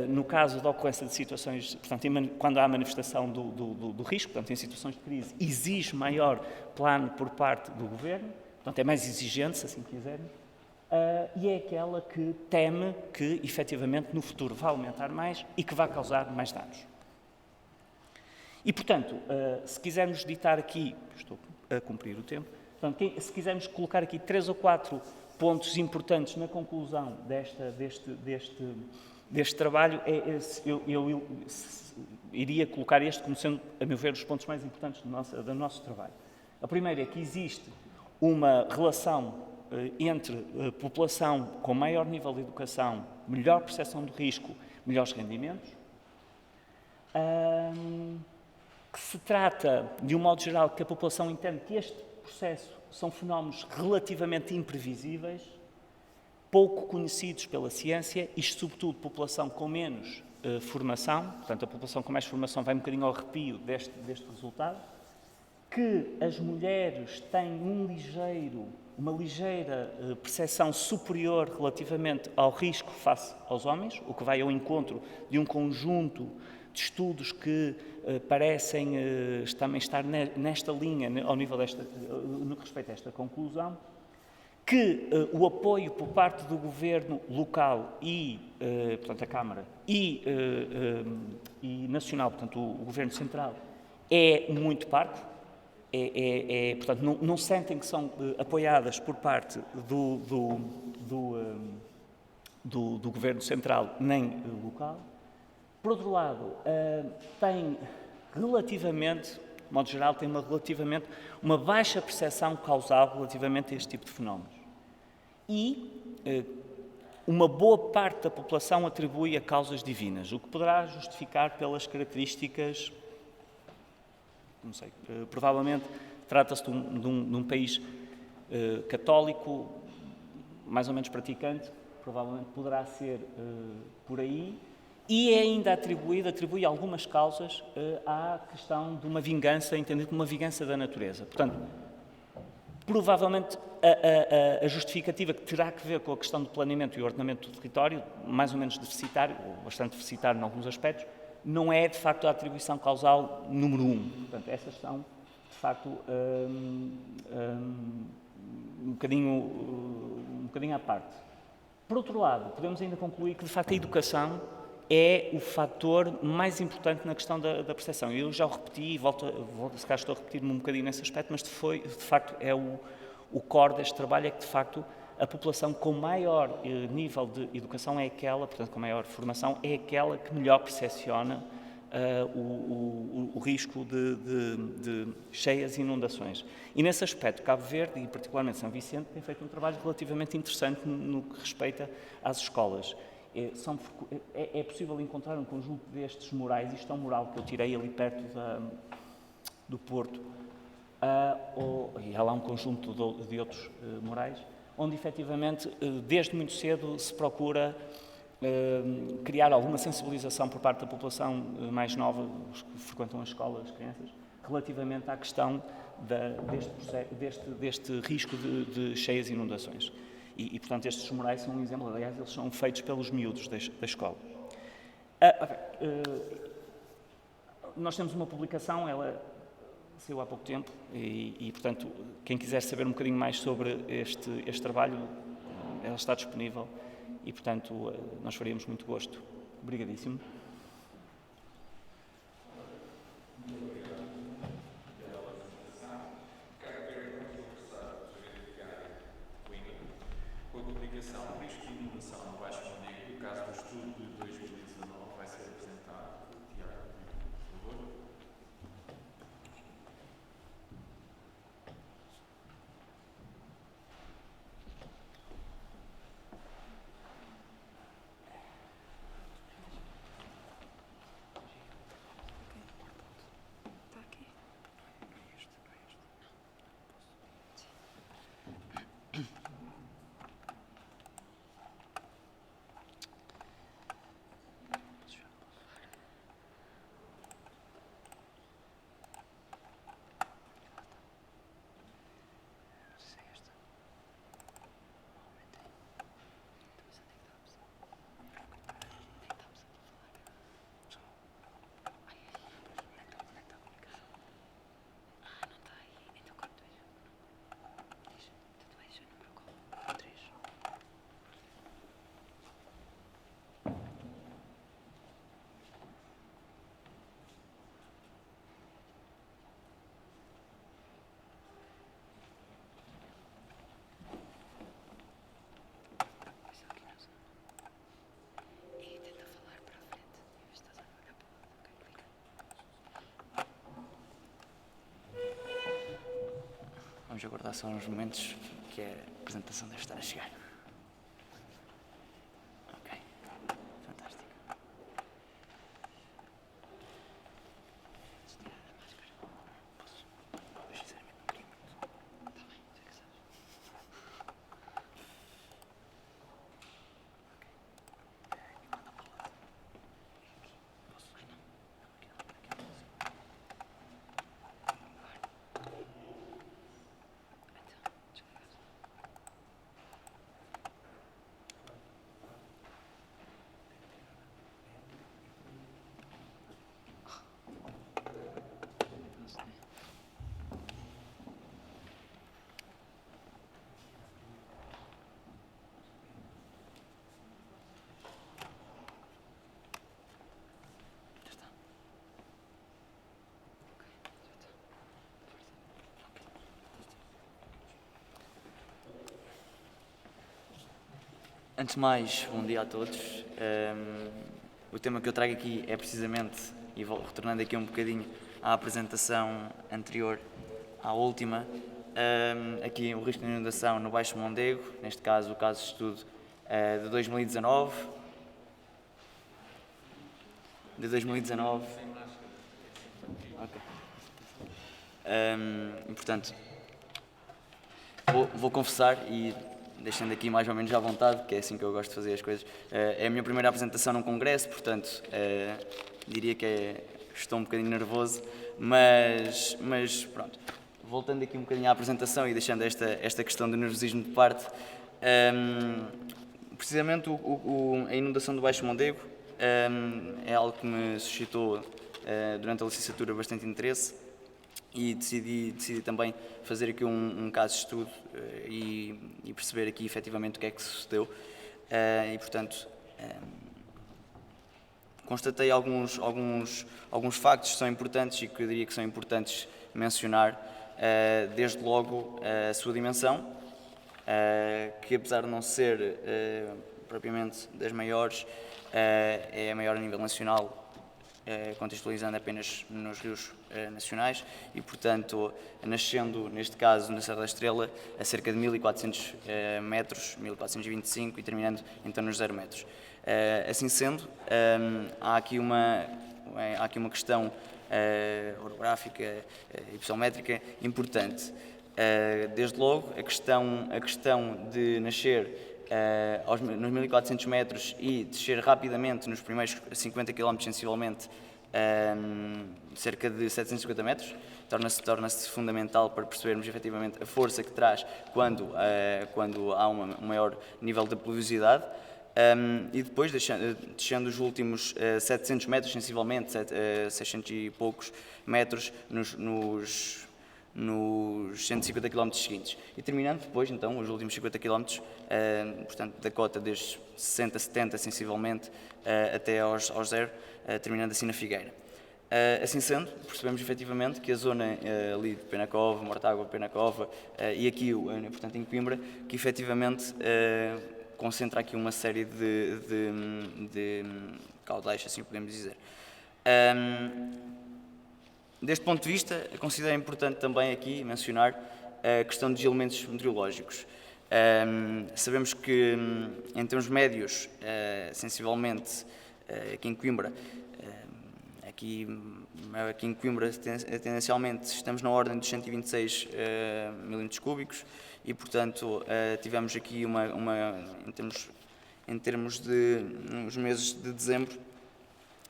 no caso da ocorrência de situações, portanto, quando há manifestação do risco, portanto, em situações de crise, exige maior plano por parte do governo, portanto, é mais exigente, se assim quisermos. E é aquela que teme que, efetivamente, no futuro vai aumentar mais e que vai causar mais danos. E, portanto, se quisermos ditar aqui, estou a cumprir o tempo, portanto, se quisermos colocar aqui 3 ou 4 pontos importantes na conclusão deste trabalho, eu iria colocar este como sendo, a meu ver, os pontos mais importantes do nosso trabalho. A primeira é que existe uma relação entre a população com maior nível de educação, melhor percepção do risco, melhores rendimentos, que se trata, de um modo geral, que a população entende que este processo são fenómenos relativamente imprevisíveis, pouco conhecidos pela ciência e, sobretudo, população com menos formação, portanto, a população com mais formação vai um bocadinho ao arrepio deste resultado, que as mulheres têm uma ligeira percepção superior relativamente ao risco face aos homens, o que vai ao encontro de um conjunto de estudos que parecem também estar nesta linha, ao nível no que respeita a esta conclusão, que o apoio por parte do governo local e, portanto, a Câmara e nacional, portanto, o governo central, é muito parco. Portanto, não sentem que são apoiadas por parte do governo central nem local. Por outro lado, tem relativamente, de modo geral, uma baixa percepção causal relativamente a este tipo de fenómenos. E uma boa parte da população atribui a causas divinas, o que poderá justificar pelas características. Não sei, provavelmente trata-se de um país católico, mais ou menos praticante, provavelmente poderá ser por aí, e é ainda atribui algumas causas à questão de uma vingança, entendido como uma vingança da natureza. Portanto, provavelmente a justificativa que terá que ver com a questão do planeamento e ordenamento do território, mais ou menos deficitário, ou bastante deficitário em alguns aspectos, não é, de facto, a atribuição causal número 1. Portanto, essas são, de facto, um bocadinho à parte. Por outro lado, podemos ainda concluir que, de facto, a educação é o fator mais importante na questão da percepção. Eu já o repeti e se calhar estou a repetir-me um bocadinho nesse aspecto, mas, de facto, é o core deste trabalho, é que, de facto, a população com maior nível de educação é aquela, portanto, com maior formação, é aquela que melhor percepciona o risco de cheias e inundações. E, nesse aspecto, Cabo Verde, e particularmente São Vicente, tem feito um trabalho relativamente interessante no que respeita às escolas. É possível encontrar um conjunto destes murais. Isto é um mural que eu tirei ali perto do Porto, e há lá um conjunto de outros murais, onde efetivamente, desde muito cedo, se procura criar alguma sensibilização por parte da população mais nova, os que frequentam as escolas, as crianças, relativamente à questão deste risco de cheias e inundações. E, portanto, estes murais são um exemplo. Aliás, eles são feitos pelos miúdos da escola. Nós temos uma publicação, ela saiu há pouco tempo, e, portanto, quem quiser saber um bocadinho mais sobre este trabalho, ela está disponível e, portanto, nós faríamos muito gosto. Obrigadíssimo. Com a publicação, o risco de inundação no Baixo Mondego, o caso do estudo de 2019, vai ser apresentado por Tiago, por favor. Está aqui. Vamos aguardar só uns momentos que a apresentação deve estar a chegar. Ok, fantástico. Posso? Eu sinceramente não queria muito. Está bem, já que sabes. Ok. E manda para o lado. Posso? Ai não. Aqui não posso. Já está. Ok, já está. Antes de mais, bom dia a todos. O tema que eu trago aqui é precisamente, e vou retornando aqui um bocadinho à apresentação anterior, à última, aqui o risco de inundação no Baixo Mondego, neste caso o caso de estudo de 2019. De 2019. Ok. E, portanto, vou confessar, e deixando aqui mais ou menos à vontade, que é assim que eu gosto de fazer as coisas, é a minha primeira apresentação num congresso, portanto, diria que estou um bocadinho nervoso, mas pronto, voltando aqui um bocadinho à apresentação e deixando esta questão do nervosismo de parte, precisamente a inundação do Baixo Mondego é algo que me suscitou durante a licenciatura bastante interesse, e decidi também fazer aqui um caso de estudo e perceber aqui efetivamente o que é que sucedeu. E, portanto, constatei alguns factos que são importantes e que eu diria que são importantes mencionar. Desde logo a sua dimensão, que apesar de não ser propriamente das maiores, é a maior a nível nacional contextualizando apenas nos rios nacionais e, portanto, nascendo, neste caso, na Serra da Estrela, a cerca de 1400 metros, 1425, e terminando então nos 0 metros. Assim sendo, há aqui uma questão orográfica e psométrica importante. Desde logo, a questão de nascer nos 1400 metros e descer rapidamente nos primeiros 50 km, sensivelmente, cerca de 750 metros, torna-se fundamental para percebermos efetivamente a força que traz quando há um maior nível de pluviosidade. E depois, descendo os últimos 700 metros, sensivelmente, 600 e poucos metros, nos 150 km seguintes. E terminando depois, então, os últimos 50 km, portanto, da cota desde 60, 70, sensivelmente, até aos 0, terminando assim na Figueira. Assim sendo, percebemos efetivamente que a zona ali de Penacova, Mortágua, Penacova, e aqui, portanto, em Coimbra, que efetivamente concentra aqui uma série de caudais, assim podemos dizer. Deste ponto de vista, considero importante também aqui mencionar a questão dos elementos meteorológicos. Sabemos que, em termos médios, sensivelmente, aqui em Coimbra, tendencialmente, estamos na ordem dos 126 milímetros cúbicos e, portanto, tivemos aqui em termos de, nos meses de dezembro,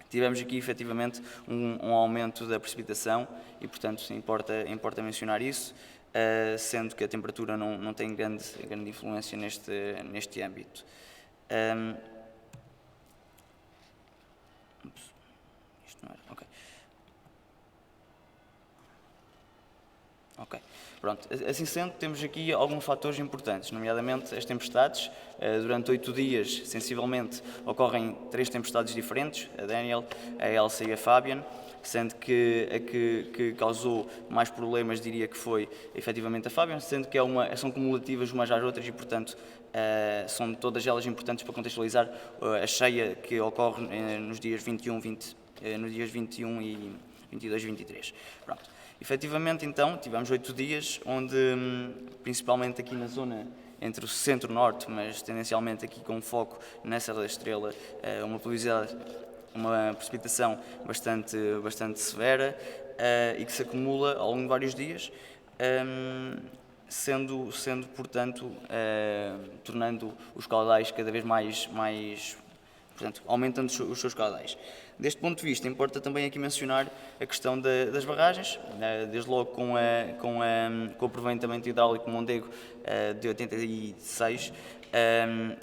tivemos aqui efetivamente um aumento da precipitação e, portanto, importa mencionar isso, sendo que a temperatura não tem grande influência neste âmbito. Isto não era, ok. Ok, pronto. Assim sendo, temos aqui alguns fatores importantes, nomeadamente as tempestades. Durante 8 dias, sensivelmente, ocorrem 3 tempestades diferentes, a Daniel, a Elsa e a Fabian, sendo que a que causou mais problemas, diria que foi efetivamente a Fabian, sendo que são cumulativas umas às outras e, portanto, são todas elas importantes para contextualizar a cheia que ocorre nos dias 21 e 22 e 23. Pronto. Efetivamente, então, tivemos 8 dias, onde, principalmente aqui na zona entre o centro-norte, mas tendencialmente aqui com foco na Serra da Estrela, uma precipitação bastante severa e que se acumula ao longo de vários dias, sendo portanto, tornando os caudais cada vez mais portanto, aumentando os seus caudais. Deste ponto de vista, importa também aqui mencionar a questão das barragens, desde logo com o aproveitamento hidráulico Mondego de 86,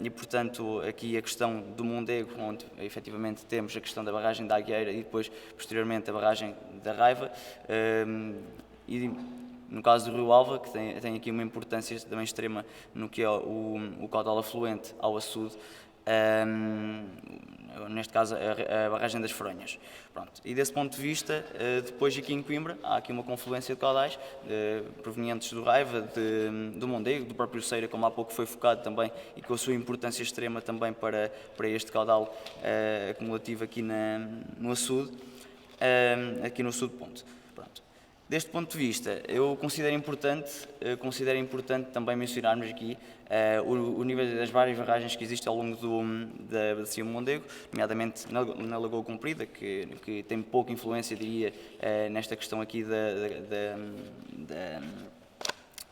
e, portanto, aqui a questão do Mondego, onde efetivamente temos a questão da barragem da Agueira e depois, posteriormente, a barragem da Raiva, e no caso do Rio Alva, que tem aqui uma importância também extrema no que é o caudal afluente ao açude, neste caso a barragem das Fronhas. Pronto. E desse ponto de vista, depois aqui em Coimbra, há aqui uma confluência de caudais provenientes do Raiva, do Mondego, do próprio Ceira, como há pouco foi focado também, e com a sua importância extrema também para este caudal acumulativo aqui no açude, aqui no sul do ponto. Pronto. Deste ponto de vista, eu considero importante também mencionarmos aqui o nível das várias barragens que existem ao longo da bacia do Mondego, nomeadamente na Lagoa Comprida, que tem pouca influência, diria, nesta questão aqui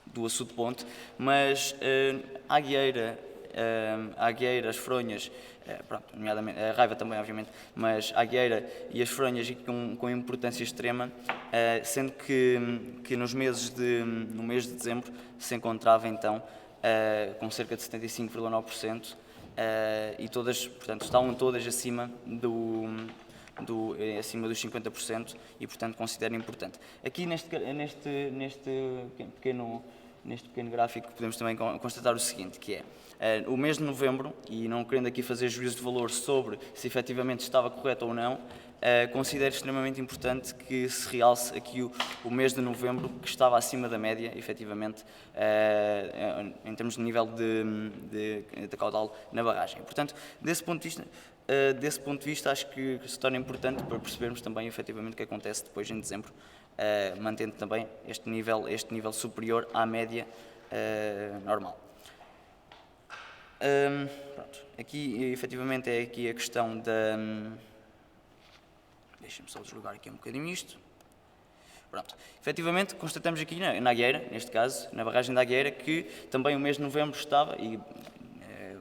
do açude ponte, mas a Agueira, as Fronhas, pronto, nomeadamente a Raiva também, obviamente, mas a Agueira e as Fronhas com importância extrema, sendo que no mês de dezembro se encontrava então com cerca de 75,9%, e todas, portanto, estavam todas acima acima dos 50% e, portanto, considero importante. Aqui neste pequeno gráfico podemos também constatar o seguinte, que é o mês de novembro, e não querendo aqui fazer juízo de valor sobre se efetivamente estava correto ou não, considero extremamente importante que se realce aqui o mês de novembro, que estava acima da média, efetivamente, em termos de nível de caudal na barragem. Portanto, desse ponto de vista, acho que se torna importante para percebermos também efetivamente o que acontece depois em dezembro, mantendo também este nível superior à média normal. Pronto. Aqui, efetivamente, é aqui a questão da... Deixem-me só desligar aqui um bocadinho isto. Pronto. Efetivamente, constatamos aqui na Agueira, neste caso, na barragem da Agueira, que também o mês de novembro estava, e,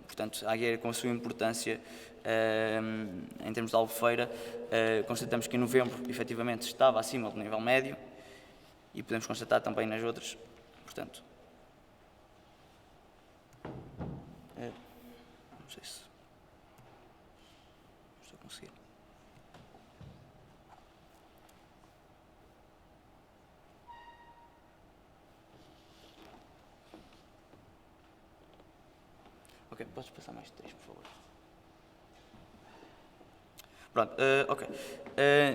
portanto, a Agueira com a sua importância em termos de Albufeira, constatamos que em novembro, efetivamente, estava acima do nível médio, e podemos constatar também nas outras, portanto... Não sei se estou a conseguir. Ok, podes passar mais 3, por favor. Pronto, ok.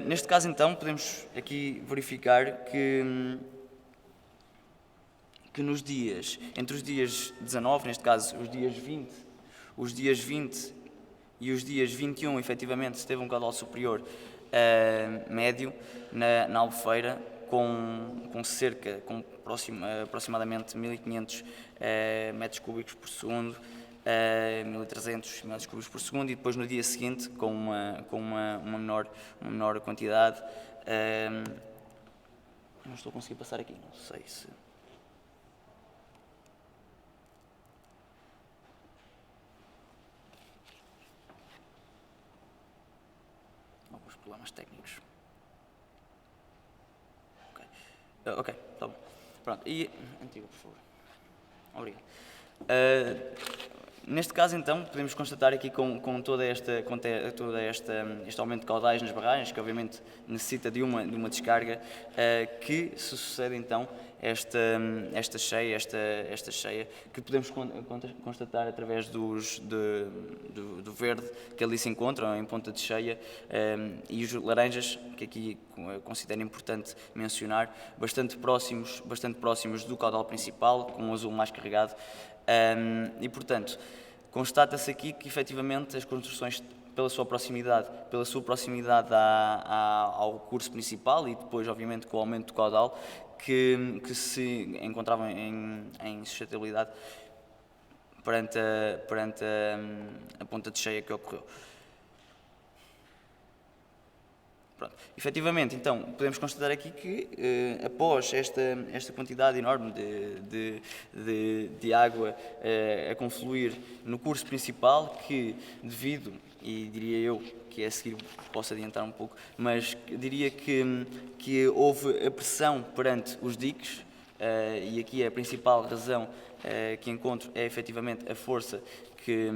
Neste caso, então, podemos aqui verificar que nos dias, entre os dias 19, neste caso, os dias 20 e os dias 21, efetivamente, se teve um caudal superior médio na Albufeira, com aproximadamente 1.500 metros cúbicos por segundo, 1.300 metros cúbicos por segundo, e depois no dia seguinte com uma menor quantidade. Não estou a conseguir passar aqui, não sei se... Alguns problemas técnicos. Ok, está bom. Pronto, e... Antigo, por favor. Obrigado. Neste caso, então, podemos constatar aqui com este aumento de caudais nas barragens, que obviamente necessita de uma descarga, que se sucede então esta cheia, que podemos constatar através do verde que ali se encontra, em ponta de cheia, e os laranjas, que aqui considero importante mencionar, bastante próximos do caudal principal, com um azul mais carregado. E, portanto, constata-se aqui que, efetivamente, as construções, pela sua proximidade ao curso principal e depois, obviamente, com o aumento do caudal, que se encontravam em sustentabilidade perante a ponta de cheia que ocorreu. Pronto. Efetivamente, então, podemos constatar aqui que, após esta quantidade enorme de água a confluir no curso principal, que devido, e diria eu, que é a seguir posso adiantar um pouco, mas diria que houve a pressão perante os diques, e aqui a principal razão que encontro é efetivamente a força que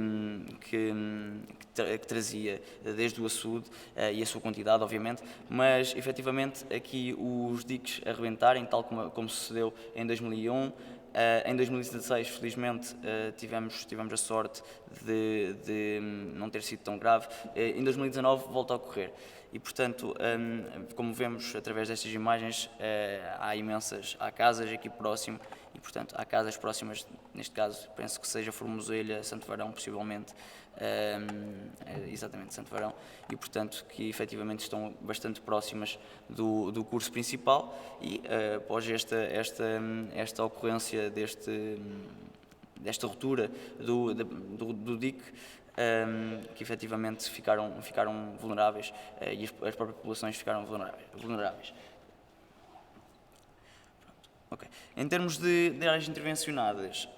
trazia desde o açude e a sua quantidade, obviamente, mas efetivamente aqui os diques a rebentarem, tal como sucedeu em 2001. Em 2016, felizmente, tivemos a sorte de não ter sido tão grave. Em 2019 volta a ocorrer. E, portanto, como vemos através destas imagens, há casas aqui próximo, e, portanto, há casas próximas, neste caso, penso que seja Formoselha, Santo Varão, possivelmente, exatamente, Santo Varão, e, portanto, que efetivamente estão bastante próximas do curso principal, e após esta ocorrência desta ruptura do dique, que efetivamente ficaram vulneráveis, e as próprias populações ficaram vulneráveis. Okay. Em termos de áreas intervencionadas,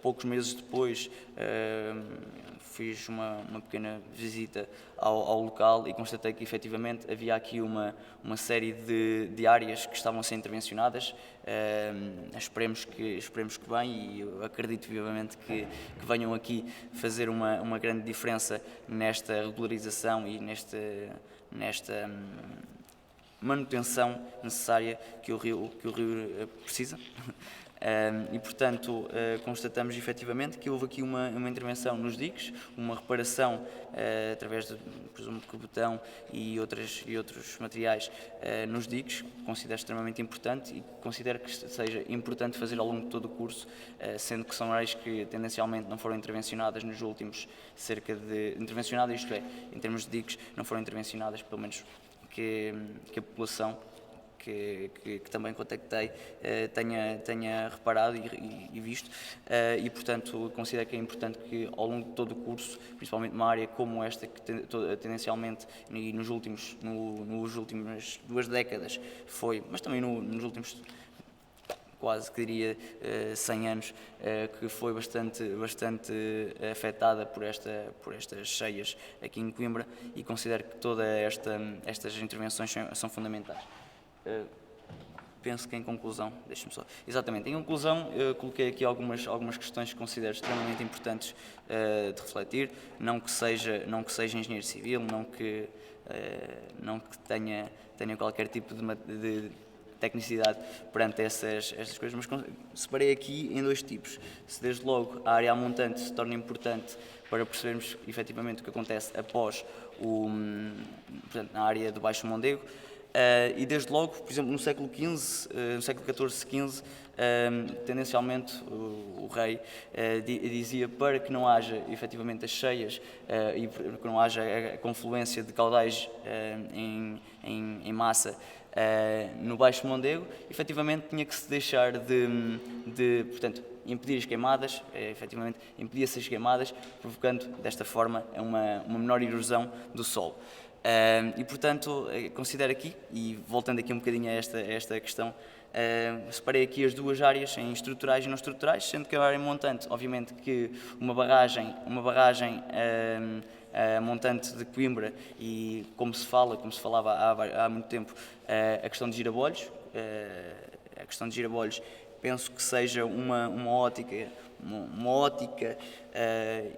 poucos meses depois fiz uma pequena visita ao local e constatei que efetivamente havia aqui uma série de áreas que estavam a ser intervencionadas. Esperemos que bem, e eu acredito vivamente que venham aqui fazer uma grande diferença nesta regularização e nesta manutenção necessária que o rio precisa. E, portanto, constatamos efetivamente que houve aqui uma intervenção nos diques, uma reparação através de, presumo, de botão e outros materiais nos diques, que considero extremamente importante e considero que seja importante fazer ao longo de todo o curso, sendo que são áreas que tendencialmente não foram intervencionadas nos últimos intervencionadas, isto é, em termos de diques, não foram intervencionadas, pelo menos que a população que também contactei tenha reparado e visto, e portanto considero que é importante que ao longo de todo o curso, principalmente numa área como esta, que tendencialmente e nos últimas 2 décadas foi, mas também nos últimos quase que diria 100 anos, que foi bastante afetada por estas cheias aqui em Coimbra, e considero que todas estas intervenções são fundamentais. Penso que em conclusão, deixe-me só. Exatamente, em conclusão, coloquei aqui algumas questões que considero extremamente importantes de refletir, não que seja engenheiro civil, não que tenha qualquer tipo de tecnicidade perante essas coisas, mas separei aqui em 2 tipos. Se desde logo a área montante se torna importante para percebermos efetivamente o que acontece após portanto, na área do Baixo Mondego, e desde logo, por exemplo, no século XV, no século XIV, tendencialmente o rei dizia para que não haja efetivamente as cheias e para que não haja a confluência de caudais em massa no Baixo Mondego, efetivamente tinha que se deixar portanto, impedir as queimadas, efetivamente impedia-se as queimadas, provocando desta forma uma menor erosão do solo. E, portanto, considero aqui, e voltando aqui um bocadinho a esta questão, separei aqui as 2 áreas em estruturais e não estruturais, sendo que a área montante, obviamente que uma barragem montante de Coimbra, e como se falava há muito tempo, a questão de girabolhos, penso que seja uma ótica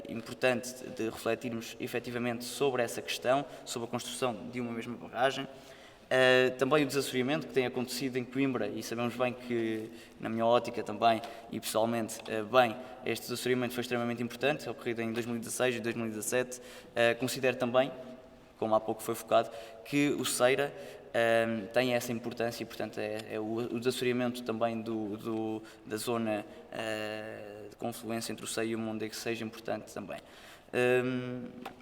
importante de refletirmos efetivamente sobre essa questão, sobre a construção de uma mesma barragem. Também o desassoreamento que tem acontecido em Coimbra, e sabemos bem que, na minha ótica também, e pessoalmente, este desassoreamento foi extremamente importante, ocorrido em 2016 e 2017. Considero também, como há pouco foi focado, que o Ceira tem essa importância e, portanto, o desassoreamento também da zona de confluência entre o Ceia e o Mondego seja importante também.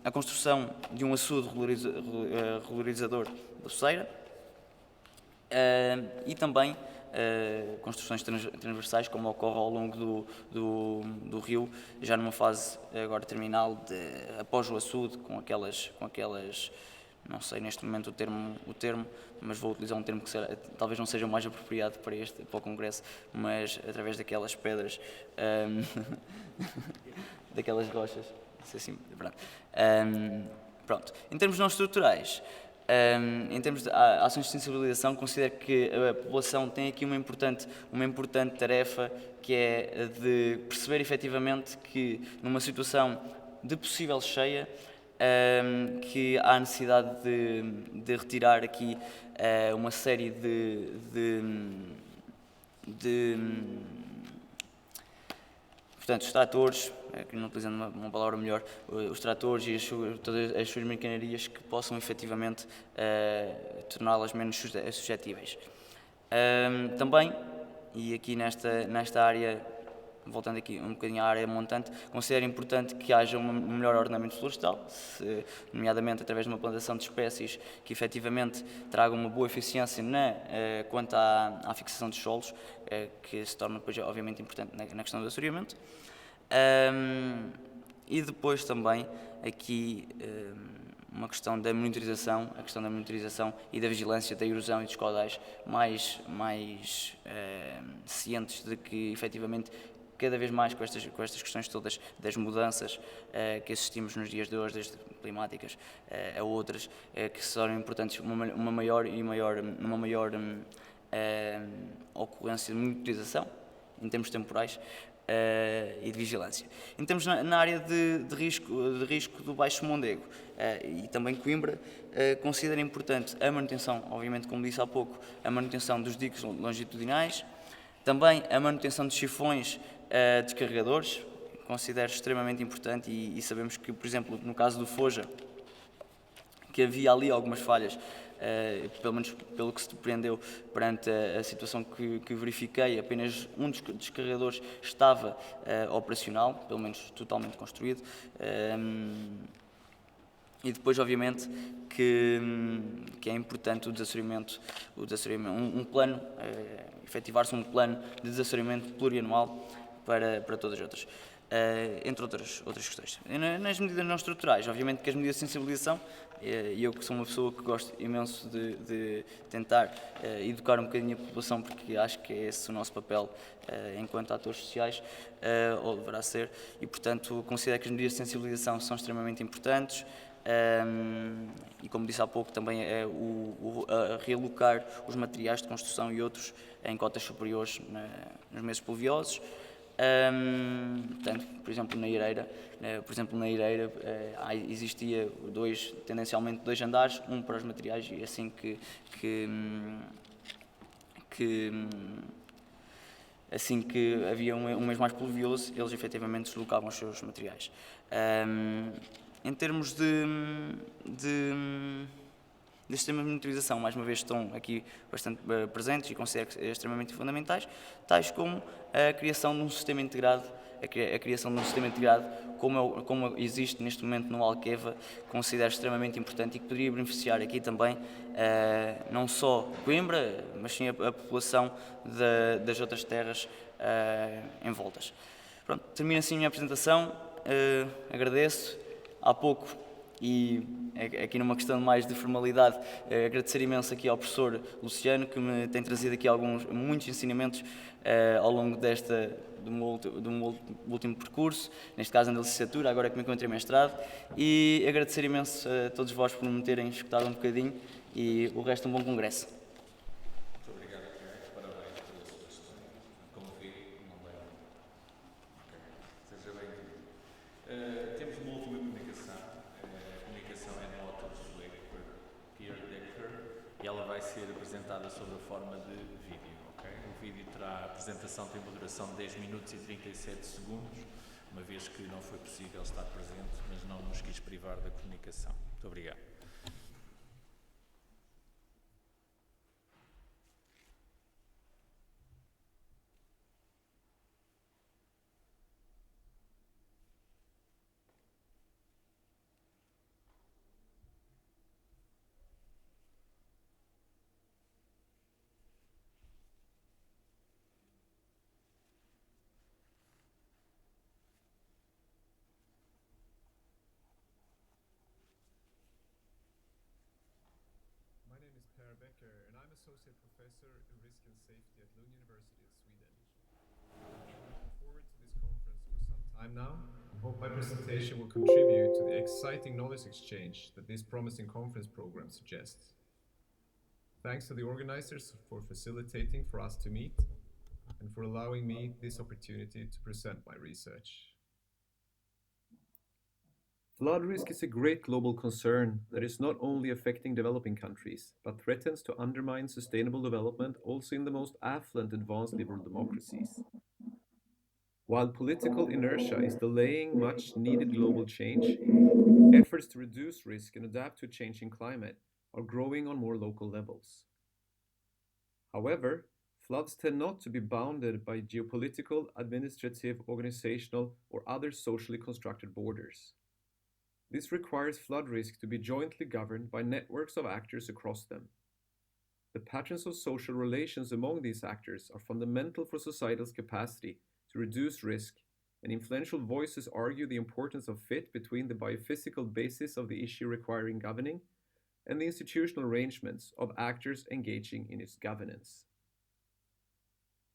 A construção de um açude regularizador do Ceira, e também construções transversais, como ocorre ao longo do rio, já numa fase agora terminal, após o açude, com aquelas, não sei neste momento o termo, mas vou utilizar um termo que talvez não seja o mais apropriado para o Congresso, mas através daquelas pedras, daquelas rochas, não sei se pronto. Em termos não estruturais, em termos de ações de sensibilização, considero que a população tem aqui uma importante tarefa, que é de perceber efetivamente que numa situação de possível cheia, que há necessidade de retirar aqui uma série portanto, os tratores, não utilizando uma palavra melhor, os tratores e todas as suas maquinarias que possam efetivamente torná-las menos suscetíveis. Também, e aqui nesta área, voltando aqui um bocadinho à área montante, considero importante que haja um melhor ordenamento florestal, nomeadamente através de uma plantação de espécies que efetivamente tragam uma boa eficiência quanto à fixação dos solos, que se torna depois obviamente importante na questão do assoreamento. E depois também aqui uma questão da monitorização, e da vigilância da erosão e dos caudais mais cientes de que efetivamente cada vez mais com estas questões todas das mudanças que assistimos nos dias de hoje, desde climáticas a outras, que se tornam importantes uma maior ocorrência de monitorização em termos temporais e de vigilância. Em termos na área de risco do Baixo Mondego e também Coimbra, considero importante a manutenção, obviamente como disse há pouco, a manutenção dos diques longitudinais, Também a manutenção de sifões descarregadores, considero extremamente importante e sabemos que, por exemplo, no caso do Foja, que havia ali algumas falhas, pelo menos pelo que se depreendeu perante a situação que verifiquei, apenas um dos descarregadores estava operacional, pelo menos totalmente construído. E depois, obviamente, que é importante o desassoreamento, um plano, efetivar-se um plano de desassoreamento plurianual para todas as outras, entre outras questões. Nas medidas não estruturais, obviamente que as medidas de sensibilização, e eu que sou uma pessoa que gosto imenso de tentar educar um bocadinho a população, porque acho que é esse o nosso papel enquanto atores sociais, ou deverá ser, e portanto considero que as medidas de sensibilização são extremamente importantes. E como disse há pouco, também é a realocar os materiais de construção e outros em cotas superiores nos meses pluviosos. Portanto, por exemplo, na Eireira, existia tendencialmente dois andares, um para os materiais, e assim que havia um mês mais pluvioso, eles efetivamente deslocavam os seus materiais. Em termos de sistemas de monitorização, mais uma vez estão aqui bastante presentes e considero extremamente fundamentais, tais como a criação de um sistema integrado, como existe neste momento no Alqueva, considero extremamente importante e que poderia beneficiar aqui também não só Coimbra, mas sim a população das outras terras envoltas. Pronto, termino assim a minha apresentação, agradeço. Há pouco, e aqui numa questão mais de formalidade, agradecer imenso aqui ao professor Luciano, que me tem trazido aqui muitos ensinamentos ao longo do meu último percurso, neste caso na licenciatura, agora que me encontro em mestrado, e agradecer imenso a todos vós por me terem escutado um bocadinho, e o resto um bom congresso. Muito obrigado, Tiago. Parabéns pela sua gestão. Como vi, não lembro. Seja bem-vindo. Temos uma última comunicação. A comunicação é no autor de Pierre Decker, e ela vai ser apresentada sob a forma de vídeo. Okay? O vídeo terá, a apresentação tem uma duração de 10 minutos e 37 segundos, uma vez que não foi possível estar presente, mas não nos quis privar da comunicação. Muito obrigado. My name is Per Becker, and I'm Associate Professor in Risk and Safety at Lund University of Sweden. I've been looking forward to this conference for some time now, and hope my presentation will contribute to the exciting knowledge exchange that this promising conference program suggests. Thanks to the organizers for facilitating for us to meet, and for allowing me this opportunity to present my research. Flood risk is a great global concern that is not only affecting developing countries, but threatens to undermine sustainable development also in the most affluent advanced liberal democracies. While political inertia is delaying much needed global change, efforts to reduce risk and adapt to a changing climate are growing on more local levels. However, floods tend not to be bounded by geopolitical, administrative, organizational, or other socially constructed borders. This requires flood risk to be jointly governed by networks of actors across them. The patterns of social relations among these actors are fundamental for societal's capacity to reduce risk, and influential voices argue the importance of fit between the biophysical basis of the issue requiring governing and the institutional arrangements of actors engaging in its governance.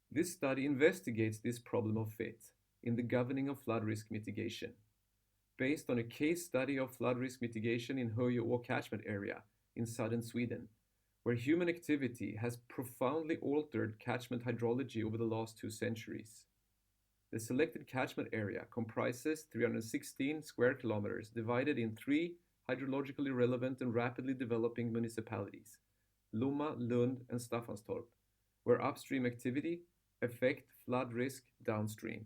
This study investigates this problem of fit in the governing of flood risk mitigation, based on a case study of flood risk mitigation in Höje catchment area in southern Sweden, where human activity has profoundly altered catchment hydrology over the last 2 centuries. The selected catchment area comprises 316 square kilometers divided in 3 hydrologically relevant and rapidly developing municipalities, Lomma, Lund, and Staffanstorp, where upstream activity affect flood risk downstream.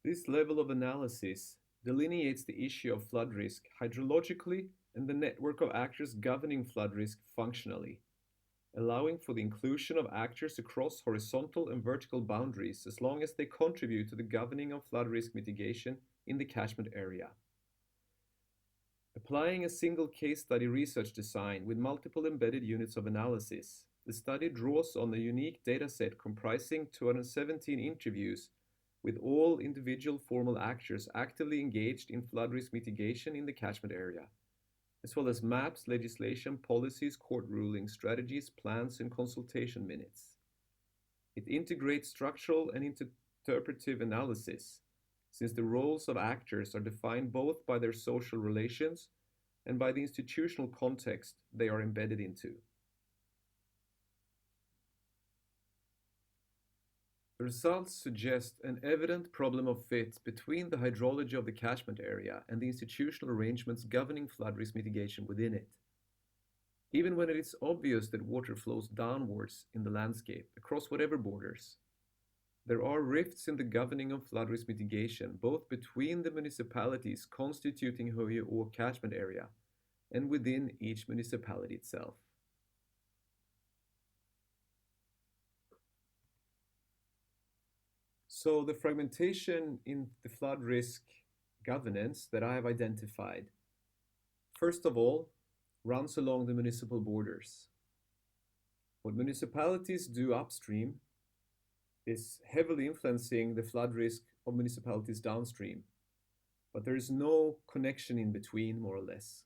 This level of analysis delineates the issue of flood risk hydrologically and the network of actors governing flood risk functionally, allowing for the inclusion of actors across horizontal and vertical boundaries as long as they contribute to the governing of flood risk mitigation in the catchment area. Applying a single case study research design with multiple embedded units of analysis, the study draws on a unique dataset comprising 217 interviews with all individual formal actors actively engaged in flood risk mitigation in the catchment area, as well as maps, legislation, policies, court rulings, strategies, plans, and consultation minutes. It integrates structural and interpretive analysis, since the roles of actors are defined both by their social relations and by the institutional context they are embedded into. The results suggest an evident problem of fit between the hydrology of the catchment area and the institutional arrangements governing flood risk mitigation within it. Even when it is obvious that water flows downwards in the landscape across whatever borders, there are rifts in the governing of flood risk mitigation, both between the municipalities constituting Höje Å catchment area and within each municipality itself. So the fragmentation in the flood risk governance that I have identified, first of all, runs along the municipal borders. What municipalities do upstream is heavily influencing the flood risk of municipalities downstream, but there is no connection in between, more or less.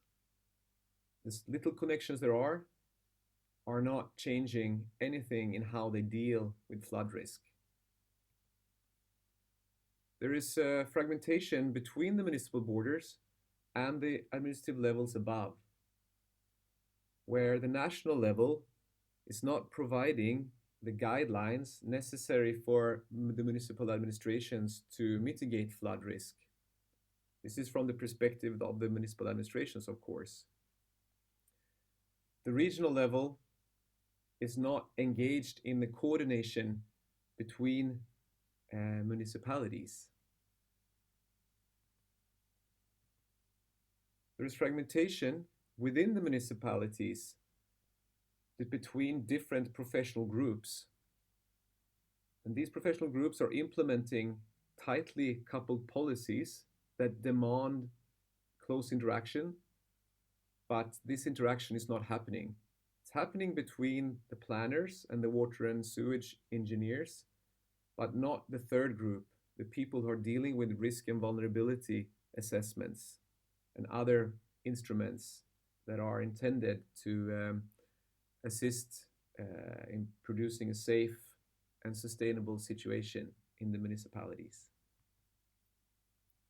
The little connections there are not changing anything in how they deal with flood risk. There is a fragmentation between the municipal borders and the administrative levels above, where the national level is not providing the guidelines necessary for the municipal administrations to mitigate flood risk. This is from the perspective of the municipal administrations, of course. The regional level is not engaged in the coordination between municipalities. There is fragmentation within the municipalities between different professional groups. And these professional groups are implementing tightly coupled policies that demand close interaction, but this interaction is not happening. It's happening between the planners and the water and sewage engineers, but not the third group, the people who are dealing with risk and vulnerability assessments and other instruments that are intended to assist in producing a safe and sustainable situation in the municipalities.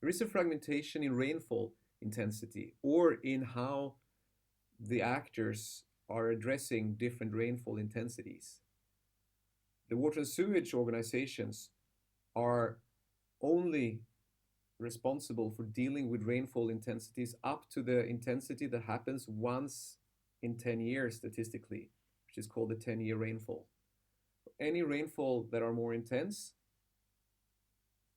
There is a fragmentation in rainfall intensity or in how the actors are addressing different rainfall intensities. The water and sewage organizations are only responsible for dealing with rainfall intensities up to the intensity that happens once in 10 years statistically, which is called the 10-year rainfall. Any rainfall that are more intense,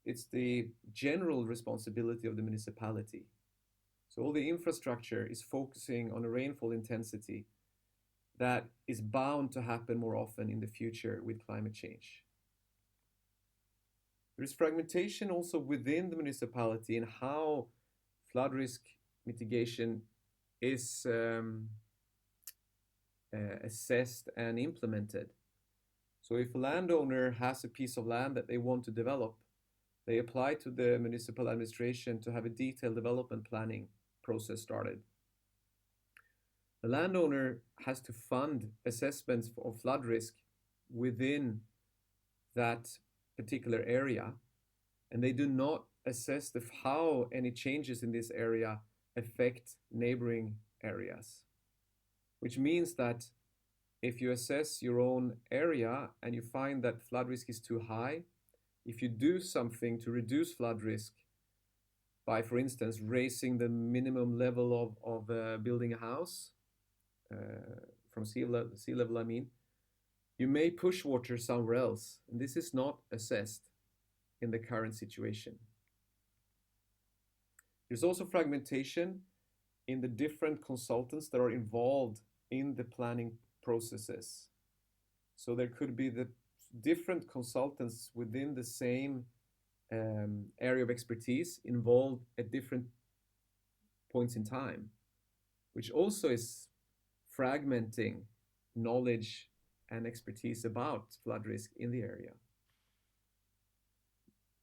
it's the general responsibility of the municipality. So all the infrastructure is focusing on a rainfall intensity that is bound to happen more often in the future with climate change. There is fragmentation also within the municipality in how flood risk mitigation is assessed and implemented. So if a landowner has a piece of land that they want to develop, they apply to the municipal administration to have a detailed development planning process started. The landowner has to fund assessments of flood risk within that particular area, and they do not assess how any changes in this area affect neighboring areas. Which means that if you assess your own area and you find that flood risk is too high, if you do something to reduce flood risk by, for instance, raising the minimum level of building a house from sea level, You may push water somewhere else, and this is not assessed in the current situation. There's also fragmentation in the different consultants that are involved in the planning processes. So there could be the different consultants within the same area of expertise involved at different points in time, which also is fragmenting knowledge and expertise about flood risk in the area.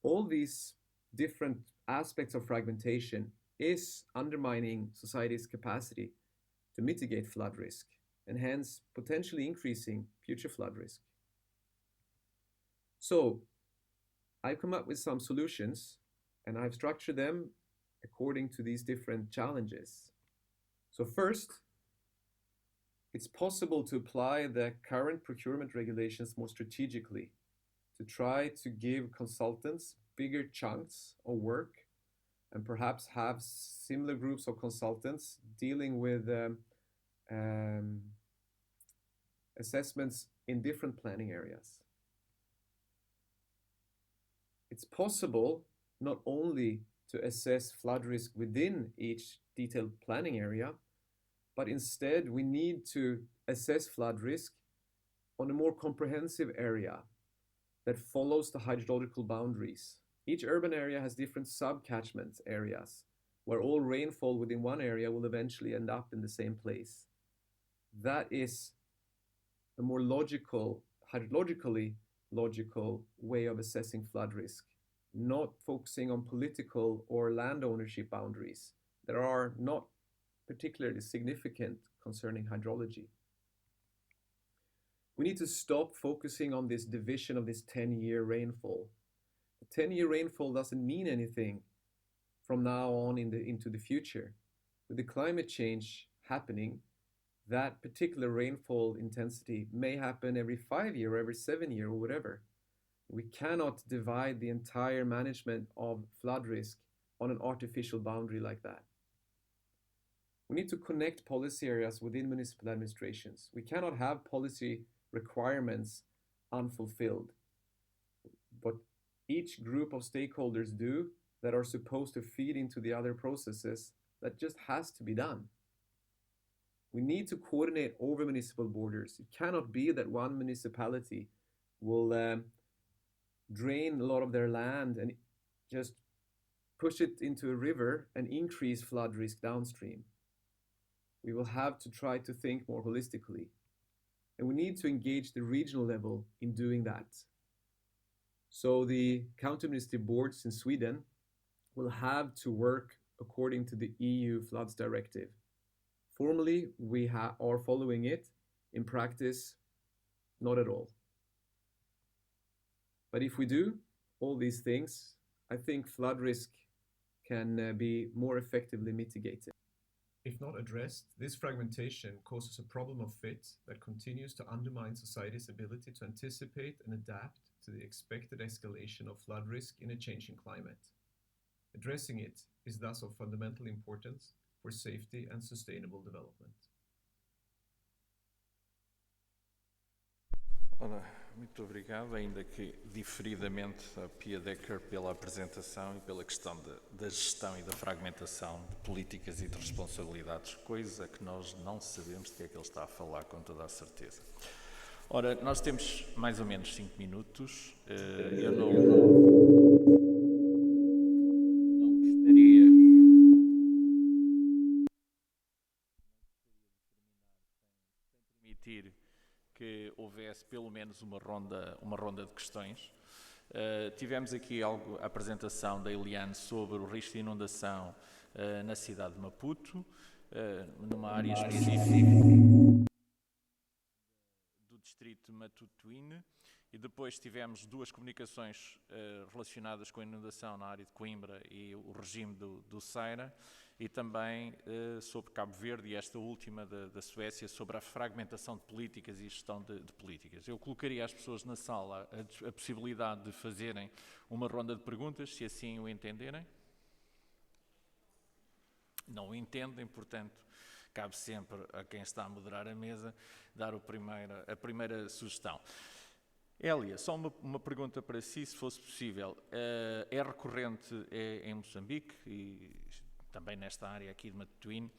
All these different aspects of fragmentation is undermining society's capacity to mitigate flood risk and hence potentially increasing future flood risk. So I've come up with some solutions and I've structured them according to these different challenges. So first, it's possible to apply the current procurement regulations more strategically to try to give consultants bigger chunks of work and perhaps have similar groups of consultants dealing with assessments in different planning areas. It's possible not only to assess flood risk within each detailed planning area, but instead we need to assess flood risk on a more comprehensive area that follows the hydrological boundaries. Each urban area has different sub-catchment areas where all rainfall within one area will eventually end up in the same place. That is a more logical, hydrologically logical way of assessing flood risk, not focusing on political or land ownership boundaries that are not particularly significant concerning hydrology. We need to stop focusing on this division of this 10-year rainfall. The 10-year rainfall doesn't mean anything from now on into the future. With the climate change happening, that particular rainfall intensity may happen every 5 year or every 7 year or whatever. We cannot divide the entire management of flood risk on an artificial boundary like that. We need to connect policy areas within municipal administrations. We cannot have policy requirements unfulfilled, but each group of stakeholders do that are supposed to feed into the other processes. That just has to be done. We need to coordinate over municipal borders. It cannot be that one municipality will drain a lot of their land and just push it into a river and increase flood risk downstream. We will have to try to think more holistically. And we need to engage the regional level in doing that. So the county municipal boards in Sweden will have to work according to the EU Floods Directive. Formally, we are following it. In practice, not at all. But if we do all these things, I think flood risk can be more effectively mitigated. If not addressed, this fragmentation causes a problem of fit that continues to undermine society's ability to anticipate and adapt to the expected escalation of flood risk in a changing climate. Addressing it is thus of fundamental importance for safety and sustainable development. Ora, muito obrigado, ainda que diferidamente a Pia Decker pela apresentação e pela questão da gestão e da fragmentação de políticas e de responsabilidades, coisa que nós não sabemos de que é que ele está a falar com toda a certeza. Ora, nós temos mais ou menos 5 minutos, eu não gostaria sem permitir que houvesse pelo menos uma ronda de questões. Tivemos aqui a apresentação da Eliane sobre o risco de inundação na cidade de Maputo, numa área específica do distrito de Matutuíne, e depois tivemos duas comunicações relacionadas com a inundação na área de Coimbra e o regime do Ceira, e também sobre Cabo Verde, e esta última da Suécia, sobre a fragmentação de políticas e gestão de políticas. Eu colocaria às pessoas na sala a possibilidade de fazerem uma ronda de perguntas, se assim o entenderem. Não o entendem, portanto, cabe sempre a quem está a moderar a mesa dar a primeira sugestão. Hélia, só uma pergunta para si, se fosse possível. É recorrente em Moçambique e também nesta área aqui de Matotuíne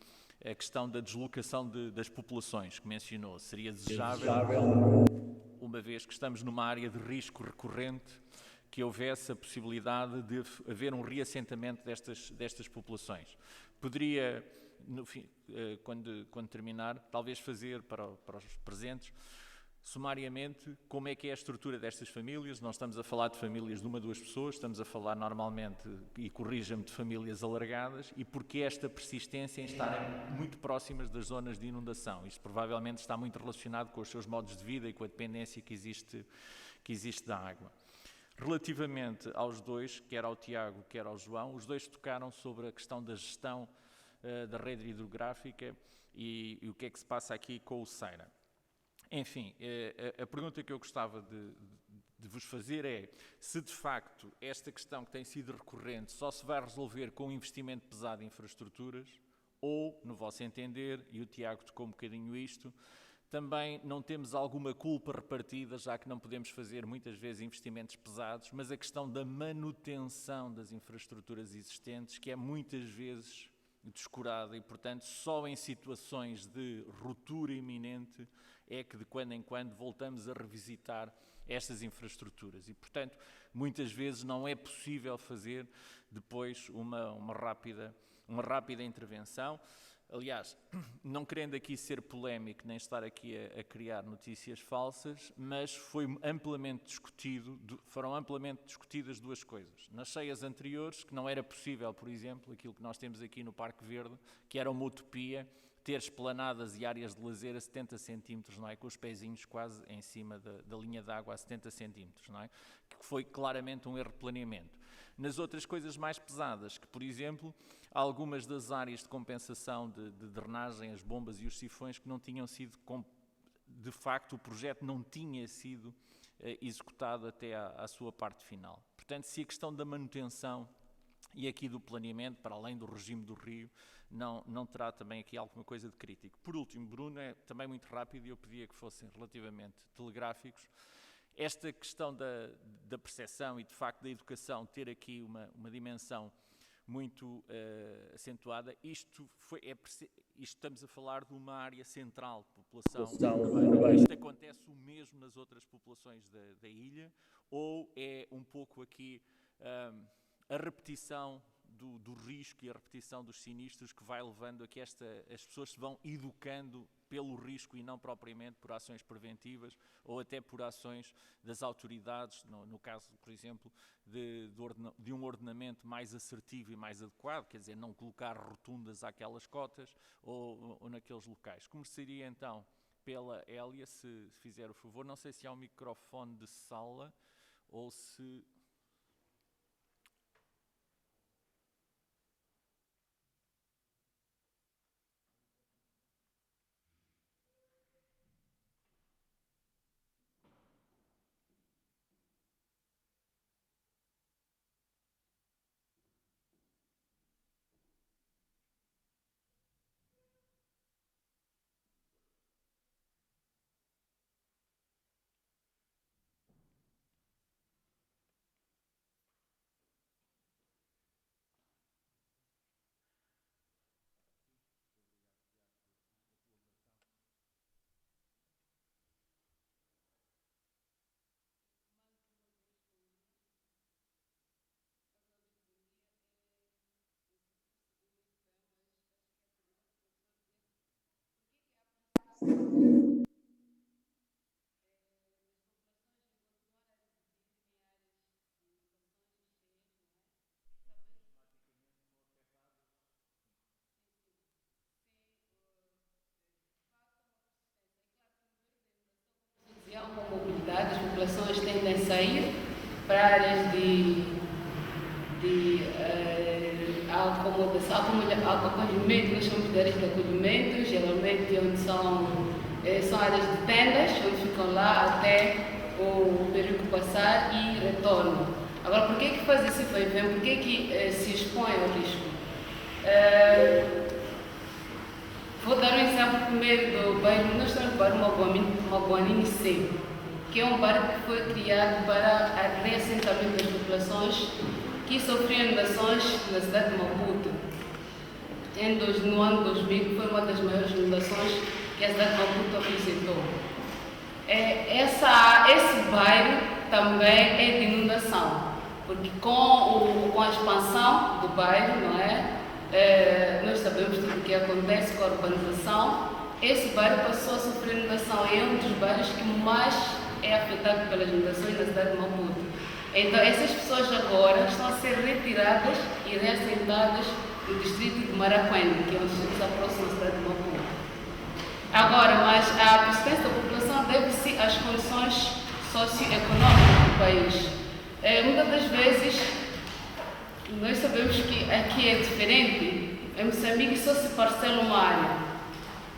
a questão da deslocação das populações que mencionou. Seria desejável, uma vez que estamos numa área de risco recorrente, que houvesse a possibilidade de haver um reassentamento destas populações. Poderia, no fim, quando terminar, talvez fazer para os presentes, sumariamente, como é que é a estrutura destas famílias. Não estamos a falar de famílias de 1 a 2 pessoas, estamos a falar normalmente, e corrija-me, de famílias alargadas, e porque esta persistência em estarem muito próximas das zonas de inundação. Isto provavelmente está muito relacionado com os seus modos de vida e com a dependência que existe da água. Relativamente aos dois, quer ao Tiago, quer ao João, os dois tocaram sobre a questão da gestão da rede hidrográfica e o que é que se passa aqui com o Ceira. Enfim, a pergunta que eu gostava de vos fazer é se de facto esta questão que tem sido recorrente só se vai resolver com um investimento pesado em infraestruturas ou, no vosso entender, e o Tiago tocou um bocadinho isto, também não temos alguma culpa repartida, já que não podemos fazer muitas vezes investimentos pesados, mas a questão da manutenção das infraestruturas existentes, que é muitas vezes descurada e, portanto, só em situações de ruptura iminente é que de quando em quando voltamos a revisitar estas infraestruturas e, portanto, muitas vezes não é possível fazer depois uma rápida intervenção. Aliás, não querendo aqui ser polémico nem estar aqui a criar notícias falsas, mas foram amplamente discutidas duas coisas. Nas cheias anteriores, que não era possível, por exemplo, aquilo que nós temos aqui no Parque Verde, que era uma utopia, ter esplanadas e áreas de lazer a 70 centímetros, não é? Com os pezinhos quase em cima da linha de água a 70 centímetros, não é? Que foi claramente um erro de planeamento. Nas outras coisas mais pesadas, que, por exemplo, algumas das áreas de compensação de drenagem, as bombas e os sifões que não tinham sido, de facto, o projeto não tinha sido executado até à sua parte final. Portanto, se a questão da manutenção e aqui do planeamento, para além do regime do rio, não terá também aqui alguma coisa de crítico. Por último, Bruno, é também muito rápido e eu pedia que fossem relativamente telegráficos. Esta questão da percepção e, de facto, da educação ter aqui uma dimensão muito acentuada, isto estamos a falar de uma área central de população. Isto acontece o mesmo nas outras populações da ilha ou é um pouco aqui a repetição do risco e a repetição dos sinistros que vai levando a que as pessoas se vão educando pelo risco e não propriamente por ações preventivas ou até por ações das autoridades, no caso, por exemplo, de um ordenamento mais assertivo e mais adequado, quer dizer, não colocar rotundas àquelas cotas ou naqueles locais. Começaria então pela Hélia, se fizer o favor. Não sei se há um microfone de sala ou se... Com mobilidade, as populações tendem a sair para áreas de acolhimento, nós chamamos de áreas de acolhimento, geralmente onde são áreas de tendas, onde ficam lá até o período passar e retornam. Agora, por que faz esse vai e vem? Por que se expõe ao risco? Vou dar um exemplo primeiro do bairro. Nós estamos no bairro Maguanini C, que é um bairro que foi criado para o reassentamento das populações que sofriam inundações na cidade de Maputo. No ano 2000, que foi uma das maiores inundações que a cidade de Maputo apresentou. Esse bairro também é de inundação, porque com a expansão do bairro, não é? Nós sabemos tudo o que acontece com a urbanização. Esse bairro passou a sofrer inundação, é um dos bairros que mais é afetado pelas inundações na cidade de Maputo. Então, essas pessoas agora estão a ser retiradas e reassentadas no distrito de Maracuene, que é um distrito que está próximo à cidade de Maputo. Agora, mas a persistência da população deve-se às condições socioeconômicas do país. Muitas das vezes, nós sabemos que aqui é diferente. Em Moçambique só se parcela uma área.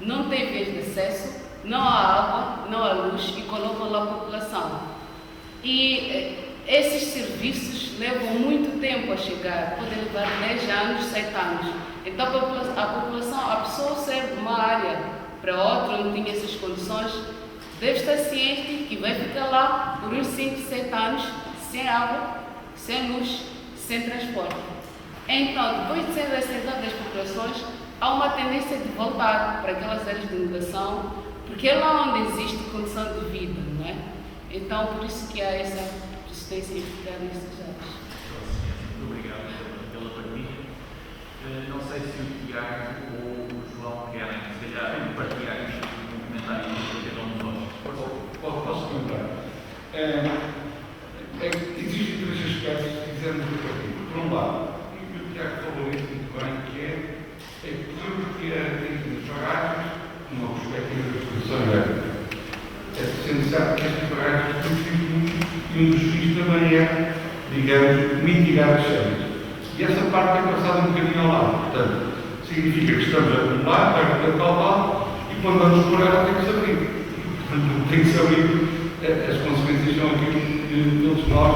Não tem vias de acesso, não há água, não há luz e colocam lá a população. E esses serviços levam muito tempo a chegar, podem levar 10 anos, 7 anos. Então a pessoa serve de uma área para outra, onde tinha essas condições, deve estar ciente que vai ficar lá por uns 5, 7 anos, sem água, sem luz, sem transporte. Então, depois de serem assentadas as populações, há uma tendência de voltar para aquelas áreas de inundação, porque é lá onde existe condição de vida, não é? Então, por isso que há essa persistência em ficar nessas áreas. Muito obrigado pela partilha. Não sei se o Tiago ou o João querem, se calhar, partilhar isto um comentário de cada um de nós. Posso comentar? Existem dois aspectos que quisermos repartir. Por um lado, e o Tiago falou isso muito bem, que é que as barragens, numa perspectiva da produção elétrica, sendo certo que estas barragens e um dos fins também é, digamos, mitigar as cheias. E essa parte é passada um bocadinho ao lado. Portanto, significa que estamos a acumular, perto da caudal, e quando vamos por ela tem que se abrir. Portanto, tem que se abrir. As consequências são aquilo que todos nós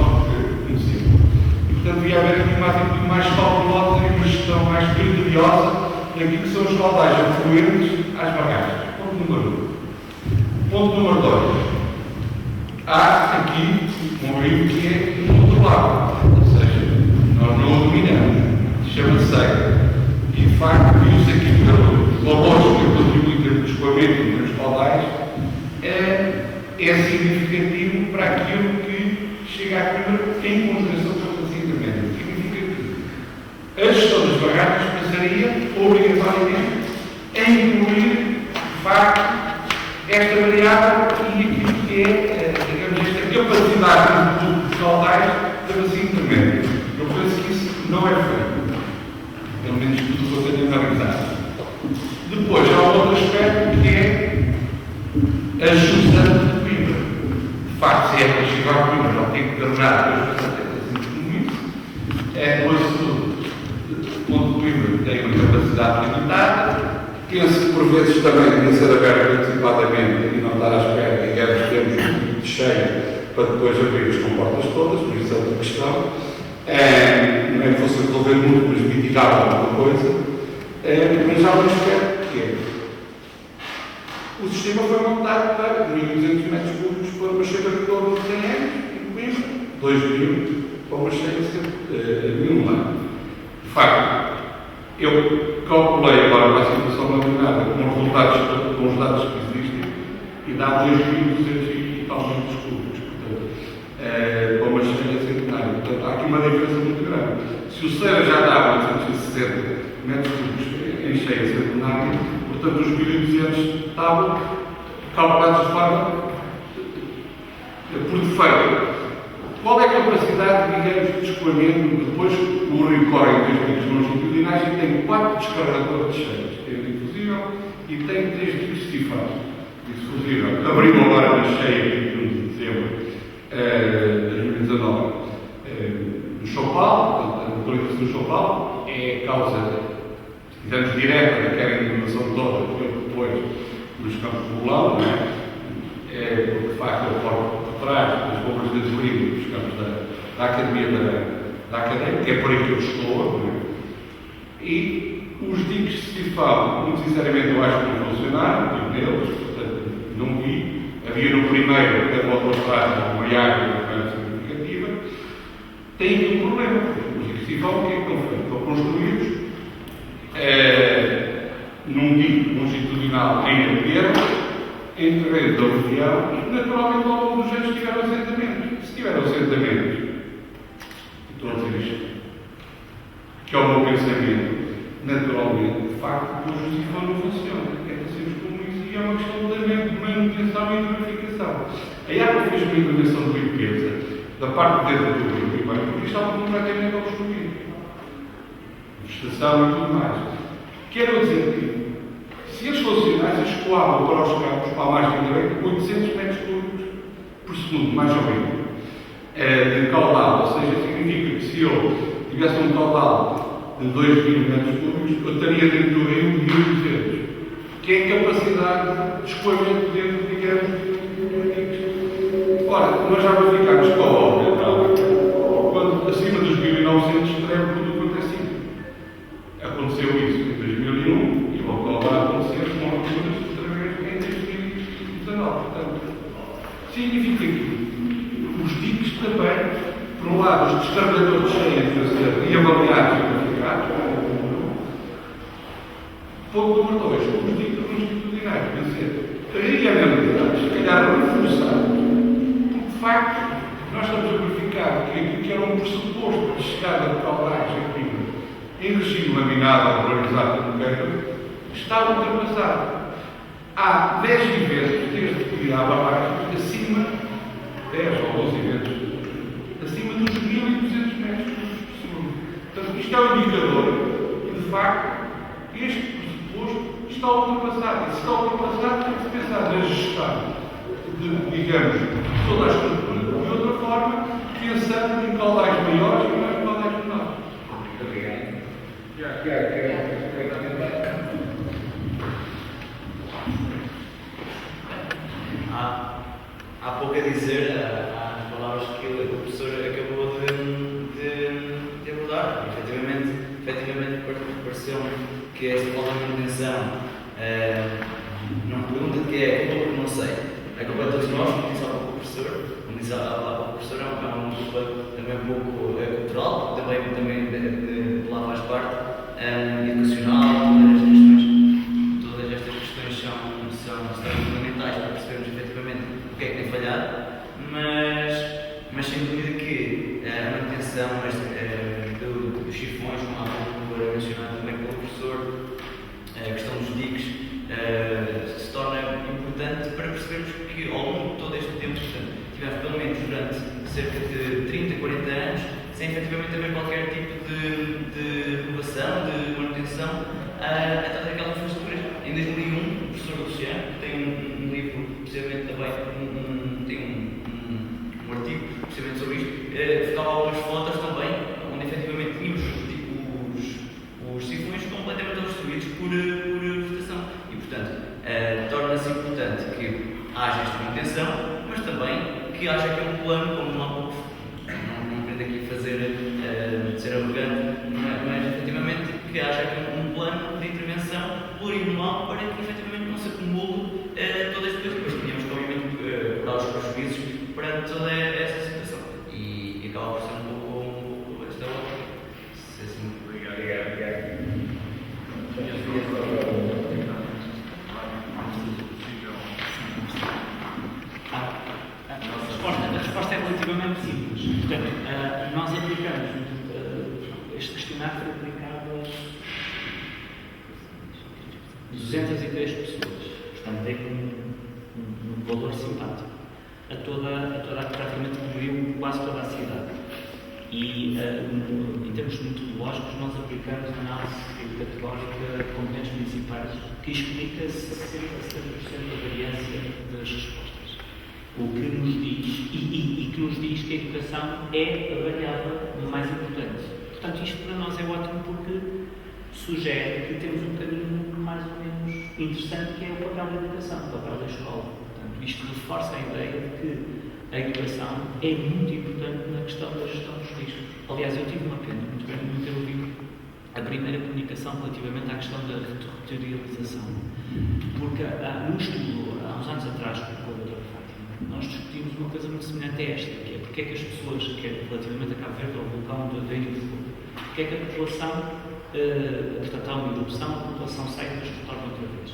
conhecemos. E, portanto, devia haver aqui uma atitude mais cautelosa e uma gestão mais criteriosa naquilo que são os caudais afluentes às barragens. Ponto número 1. Ponto número 2. Há aqui um rio que é do outro lado. Ou seja, nós não o dominamos. Chama-se seca. E, de facto, viu-se aqui pela lógica que contribui para o escoamento dos caudais, é significativo para aquilo que chega à Câmara em conjugação com o assentamento. Significa que a gestão das barragens passaria, obrigatoriamente, a incluir, de facto, esta variável e aquilo que é, digamos, esta capacidade de caudais da bacia intermédia. Eu penso que isso não é feito. Pelo menos tudo o que eu tenho analisado. Depois, há um outro aspecto que é a junção de Coimbra. De facto, se é para chegar a Coimbra, não tem que terminar depois o assunto. O ponto de Coimbra tem uma capacidade limitada. Penso que por vezes também devia ser aberto antecipadamente e não estar à espera, digamos, termos de cheio para depois abrir as comportas todas, por isso é outra questão. Não é que fosse resolver muito, mas mitigava alguma coisa. Mas há um aspecto que é: o sistema foi montado para 1.200 metros cúbicos para uma cheia de torno de 100 anos, e Coimbra, 2.000 para uma cheia de 1.000 anos. De facto, eu calculei agora para a situação laminada com os dados que existem e dá 2.200 e tal metros cúbicos, portanto, para uma cheia centenária. Portanto, há aqui uma diferença muito grande. Se o Ceira já dá 860 metros cúbicos em cheia centenária, portanto, os 1.200 estavam calculados de forma por defeito. Qual é a capacidade, digamos, de escoamento? Depois, o rio corre em 2 rios longitudinais e tem 4 descarregadores cheios. Tem o difusível e tem 3 dias cifrados. Difusível abriu agora na cheia de 21 de dezembro de 2019 do Chopal, a utilização do Chopal é a causa, digamos, direta daquela inundação toda que houve depois nos campos do Bolão, não é? Porque, de facto, ele corre por trás das bombas de desligo dos campos da Academia da Académica, que é por aí que eu estou, não é? E os diques de Sifão, muito sinceramente, eu acho que não funcionaram, tipo deles, portanto, não vi. Havia no primeiro, até voltou atrás, uma área significativa. Tem aqui um problema. Os diques de Sifão, o que é que estão feitos? Estão construídos num dique longitudinal em terra, em terreno da região, e naturalmente ao longo dos anos tiveram assentamentos. Se tiveram assentamentos, estou a dizer isto, que é o meu pensamento, naturalmente, de facto, o Sifão não funciona. É para sermos como isso, e é uma questão de manutenção e verificação. A água fez uma intervenção de limpeza da parte de dentro do primeiro, porque estava completamente obstruído. Vegetação e tudo mais. Quero dizer que, se eles funcionassem, escoavam para os campos, para a margem direita, 800 metros cúbicos por segundo, mais ou menos, de caudal. Ou seja, significa que se eu tivesse um caudal de 2.000 metros cúbicos, eu estaria dentro do rio de 1.200, que é a capacidade de escoamento dentro, digamos, do rio. Ora, nós já verificámos com a obra, quando acima dos 1.900 treme tudo quanto é ciclo. Aconteceu isso em 2001 e voltou a acontecer com alturas outra vez em 2019. Portanto, significa que os diques também, por um lado, os descarregadores cheios a ser reavaliados e verificados, ponto número 2, os diques longitudinais devem ser reavaliados, se calhar reforçados, porque de facto nós estamos a verificar que aquilo que era um pressuposto de chegada de caudais aqui em regime laminado, regularizado como queira, está ultrapassado. Há 10 eventos, desde que há barragens, acima, 10 ou 12 eventos, acima dos 1.200 metros por segundo. Portanto, isto é um indicador que, de facto, este pressuposto está ultrapassado. E se está ultrapassado, tem que se pensar na gestão de, digamos, toda a estrutura de outra forma, pensando em caudais maiores e não em caudais menores. Há pouco a dizer, as palavras que o professor acabou de abordar. Efetivamente pareceu-me que esta falta de manutenção, não pergunta de que é culpa, porque não sei. É culpa de todos nós, como disse há pouco o professor, é uma culpa também um pouco cultural, também de lá faz parte, educacional, todas estas questões são fundamentais para percebermos efetivamente o que é que tem falhado, mas sem dúvida que a manutenção dos chifões, como há pouco mencionado também pelo professor, a questão dos diques se torna importante para percebermos que ao longo de todo este tempo, portanto, tivemos pelo menos durante cerca de 30, 40 anos, sem efetivamente haver qualquer tipo de renovação, de manutenção a todas aquelas infraestruturas. Em 2001, o professor Luciano tem um livro, precisamente também, tem um artigo precisamente sobre isto, ficava algumas fotos também, onde efetivamente tínhamos os sifões completamente obstruídos por vegetação. E, portanto, torna-se importante que haja esta manutenção, mas também que haja aqui um plano, como não há pouco, não querendo aqui ser arrogante, mas efetivamente que haja aqui um plano de intervenção plurianual para que efetivamente não se acumule toda esta coisa. Depois tínhamos que, obviamente, curar os prejuízos perante toda esta situação. E acaba por ser um pouco esta outra. Se assim. Obrigado. A resposta é relativamente simples. Portanto, nós aplicamos, este questionário foi aplicado a 203 pessoas. Portanto, tem um valor simpático a praticamente cobriu quase toda a cidade. E, em termos metodológicos, nós aplicamos a análise categórica de competentes municipais, que explica 60% da variância das respostas. O que nos diz, e que nos diz que a educação é a variável mais importante. Portanto, isto para nós é ótimo porque sugere que temos um caminho mais ou menos interessante, que é o papel da educação, o papel da escola. Portanto, isto reforça a ideia de que a educação é muito importante na questão da gestão dos riscos. Aliás, eu tive uma pena muito grande de não ter ouvido A primeira comunicação relativamente à questão da territorialização, porque há um estudo, há uns anos atrás, com a doutora Fátima, nós discutimos uma coisa muito semelhante a esta, que é porque é que as pessoas, que é relativamente a Cabo Verde, ao vulcão da Ilha de Fogo, porque é que a população, portanto, há uma erupção, a população sai e depois retorna outra vez.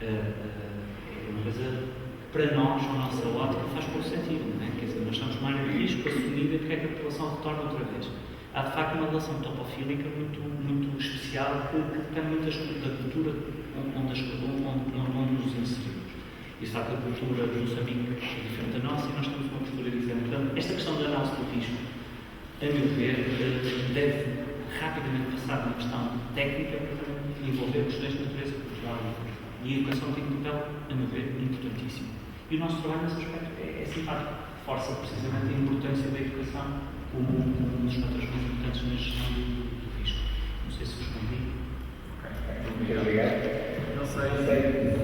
É uma coisa que para nós, a nossa ótica, faz pouco sentido, não é? Quer dizer, nós estamos numa área de risco assumida, porque é que a população retorna outra vez. Há de facto uma relação topofílica muito especial que depende muito da cultura onde nos inserimos. E de facto a cultura de Moçambique é diferente da nossa e nós temos uma postura diferente. Portanto, esta questão da análise do risco, a meu ver, deve rapidamente passar de uma questão técnica para envolver questões de natureza cultural e a educação tem um papel, a meu ver, importantíssimo. E o nosso trabalho nesse aspecto é simpático, força precisamente a importância da educação como um dos fatores mais importantes na gestão do risco. Não sei se respondi. Muito obrigado. Não sei se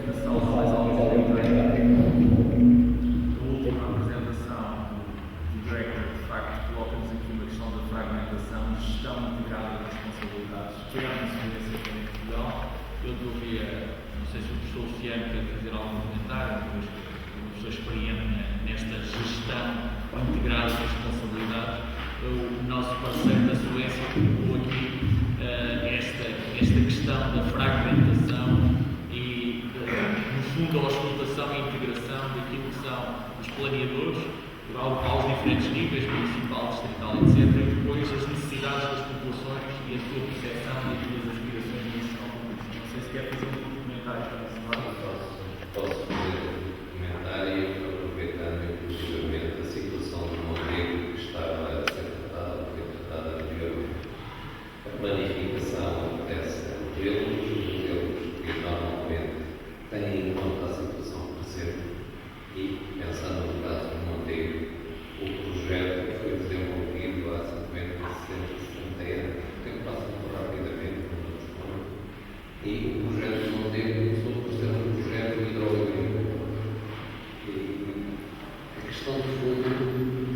a sala faz alguma comentário. A última apresentação do Director, de facto, coloca-nos aqui uma questão da fragmentação, gestão integrada de responsabilidades, tivemos experiência aqui em Portugal. Eu diria, não sei se o professor Luciano quer fazer algum comentário, mas uma pessoa experiente nesta gestão integrada de responsabilidades. O nosso parceiro da Suécia colocou aqui esta questão da fragmentação e, no fundo, a auscultação e integração daquilo que são os planeadores, aos diferentes níveis, municipal, distrital, etc., e depois as necessidades das populações e a sua percepção e as suas aspirações em gestão pública. Não sei se quer fazer um comentário para esse lado. Posso fazer um comentário aproveitando inclusivamente a situação do Montenegro que estava a ser tratada anteriormente. A planificação acontece pelos modelos que normalmente têm em conta a situação presente e, pensando no caso do Montenegro, o projeto foi desenvolvido há 50, 60, 60 anos. O tempo passa muito rapidamente, como nos responde, e o projeto do Montenegro começou por ser um projeto hidroagrícola. E a questão de fundo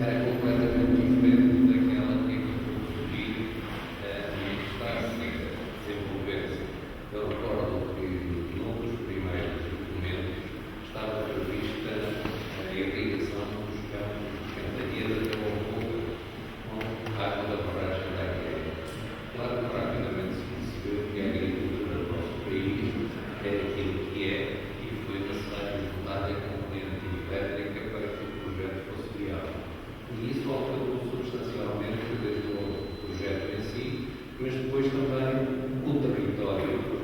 era completamente diferente daquela que foi surgir e está a desenvolver-se. Eu recordo que num dos primeiros documentos estava prevista a irrigação dos campos de Cantanhede até ao Congo com água da barragem da Aguilera. Claro que rapidamente se percebeu que a agricultura do nosso país é aquilo que é e foi necessário mudar a componente elétrica para que o projeto fosse viável. E isso alterou substancialmente desde o projeto em si, mas depois também o território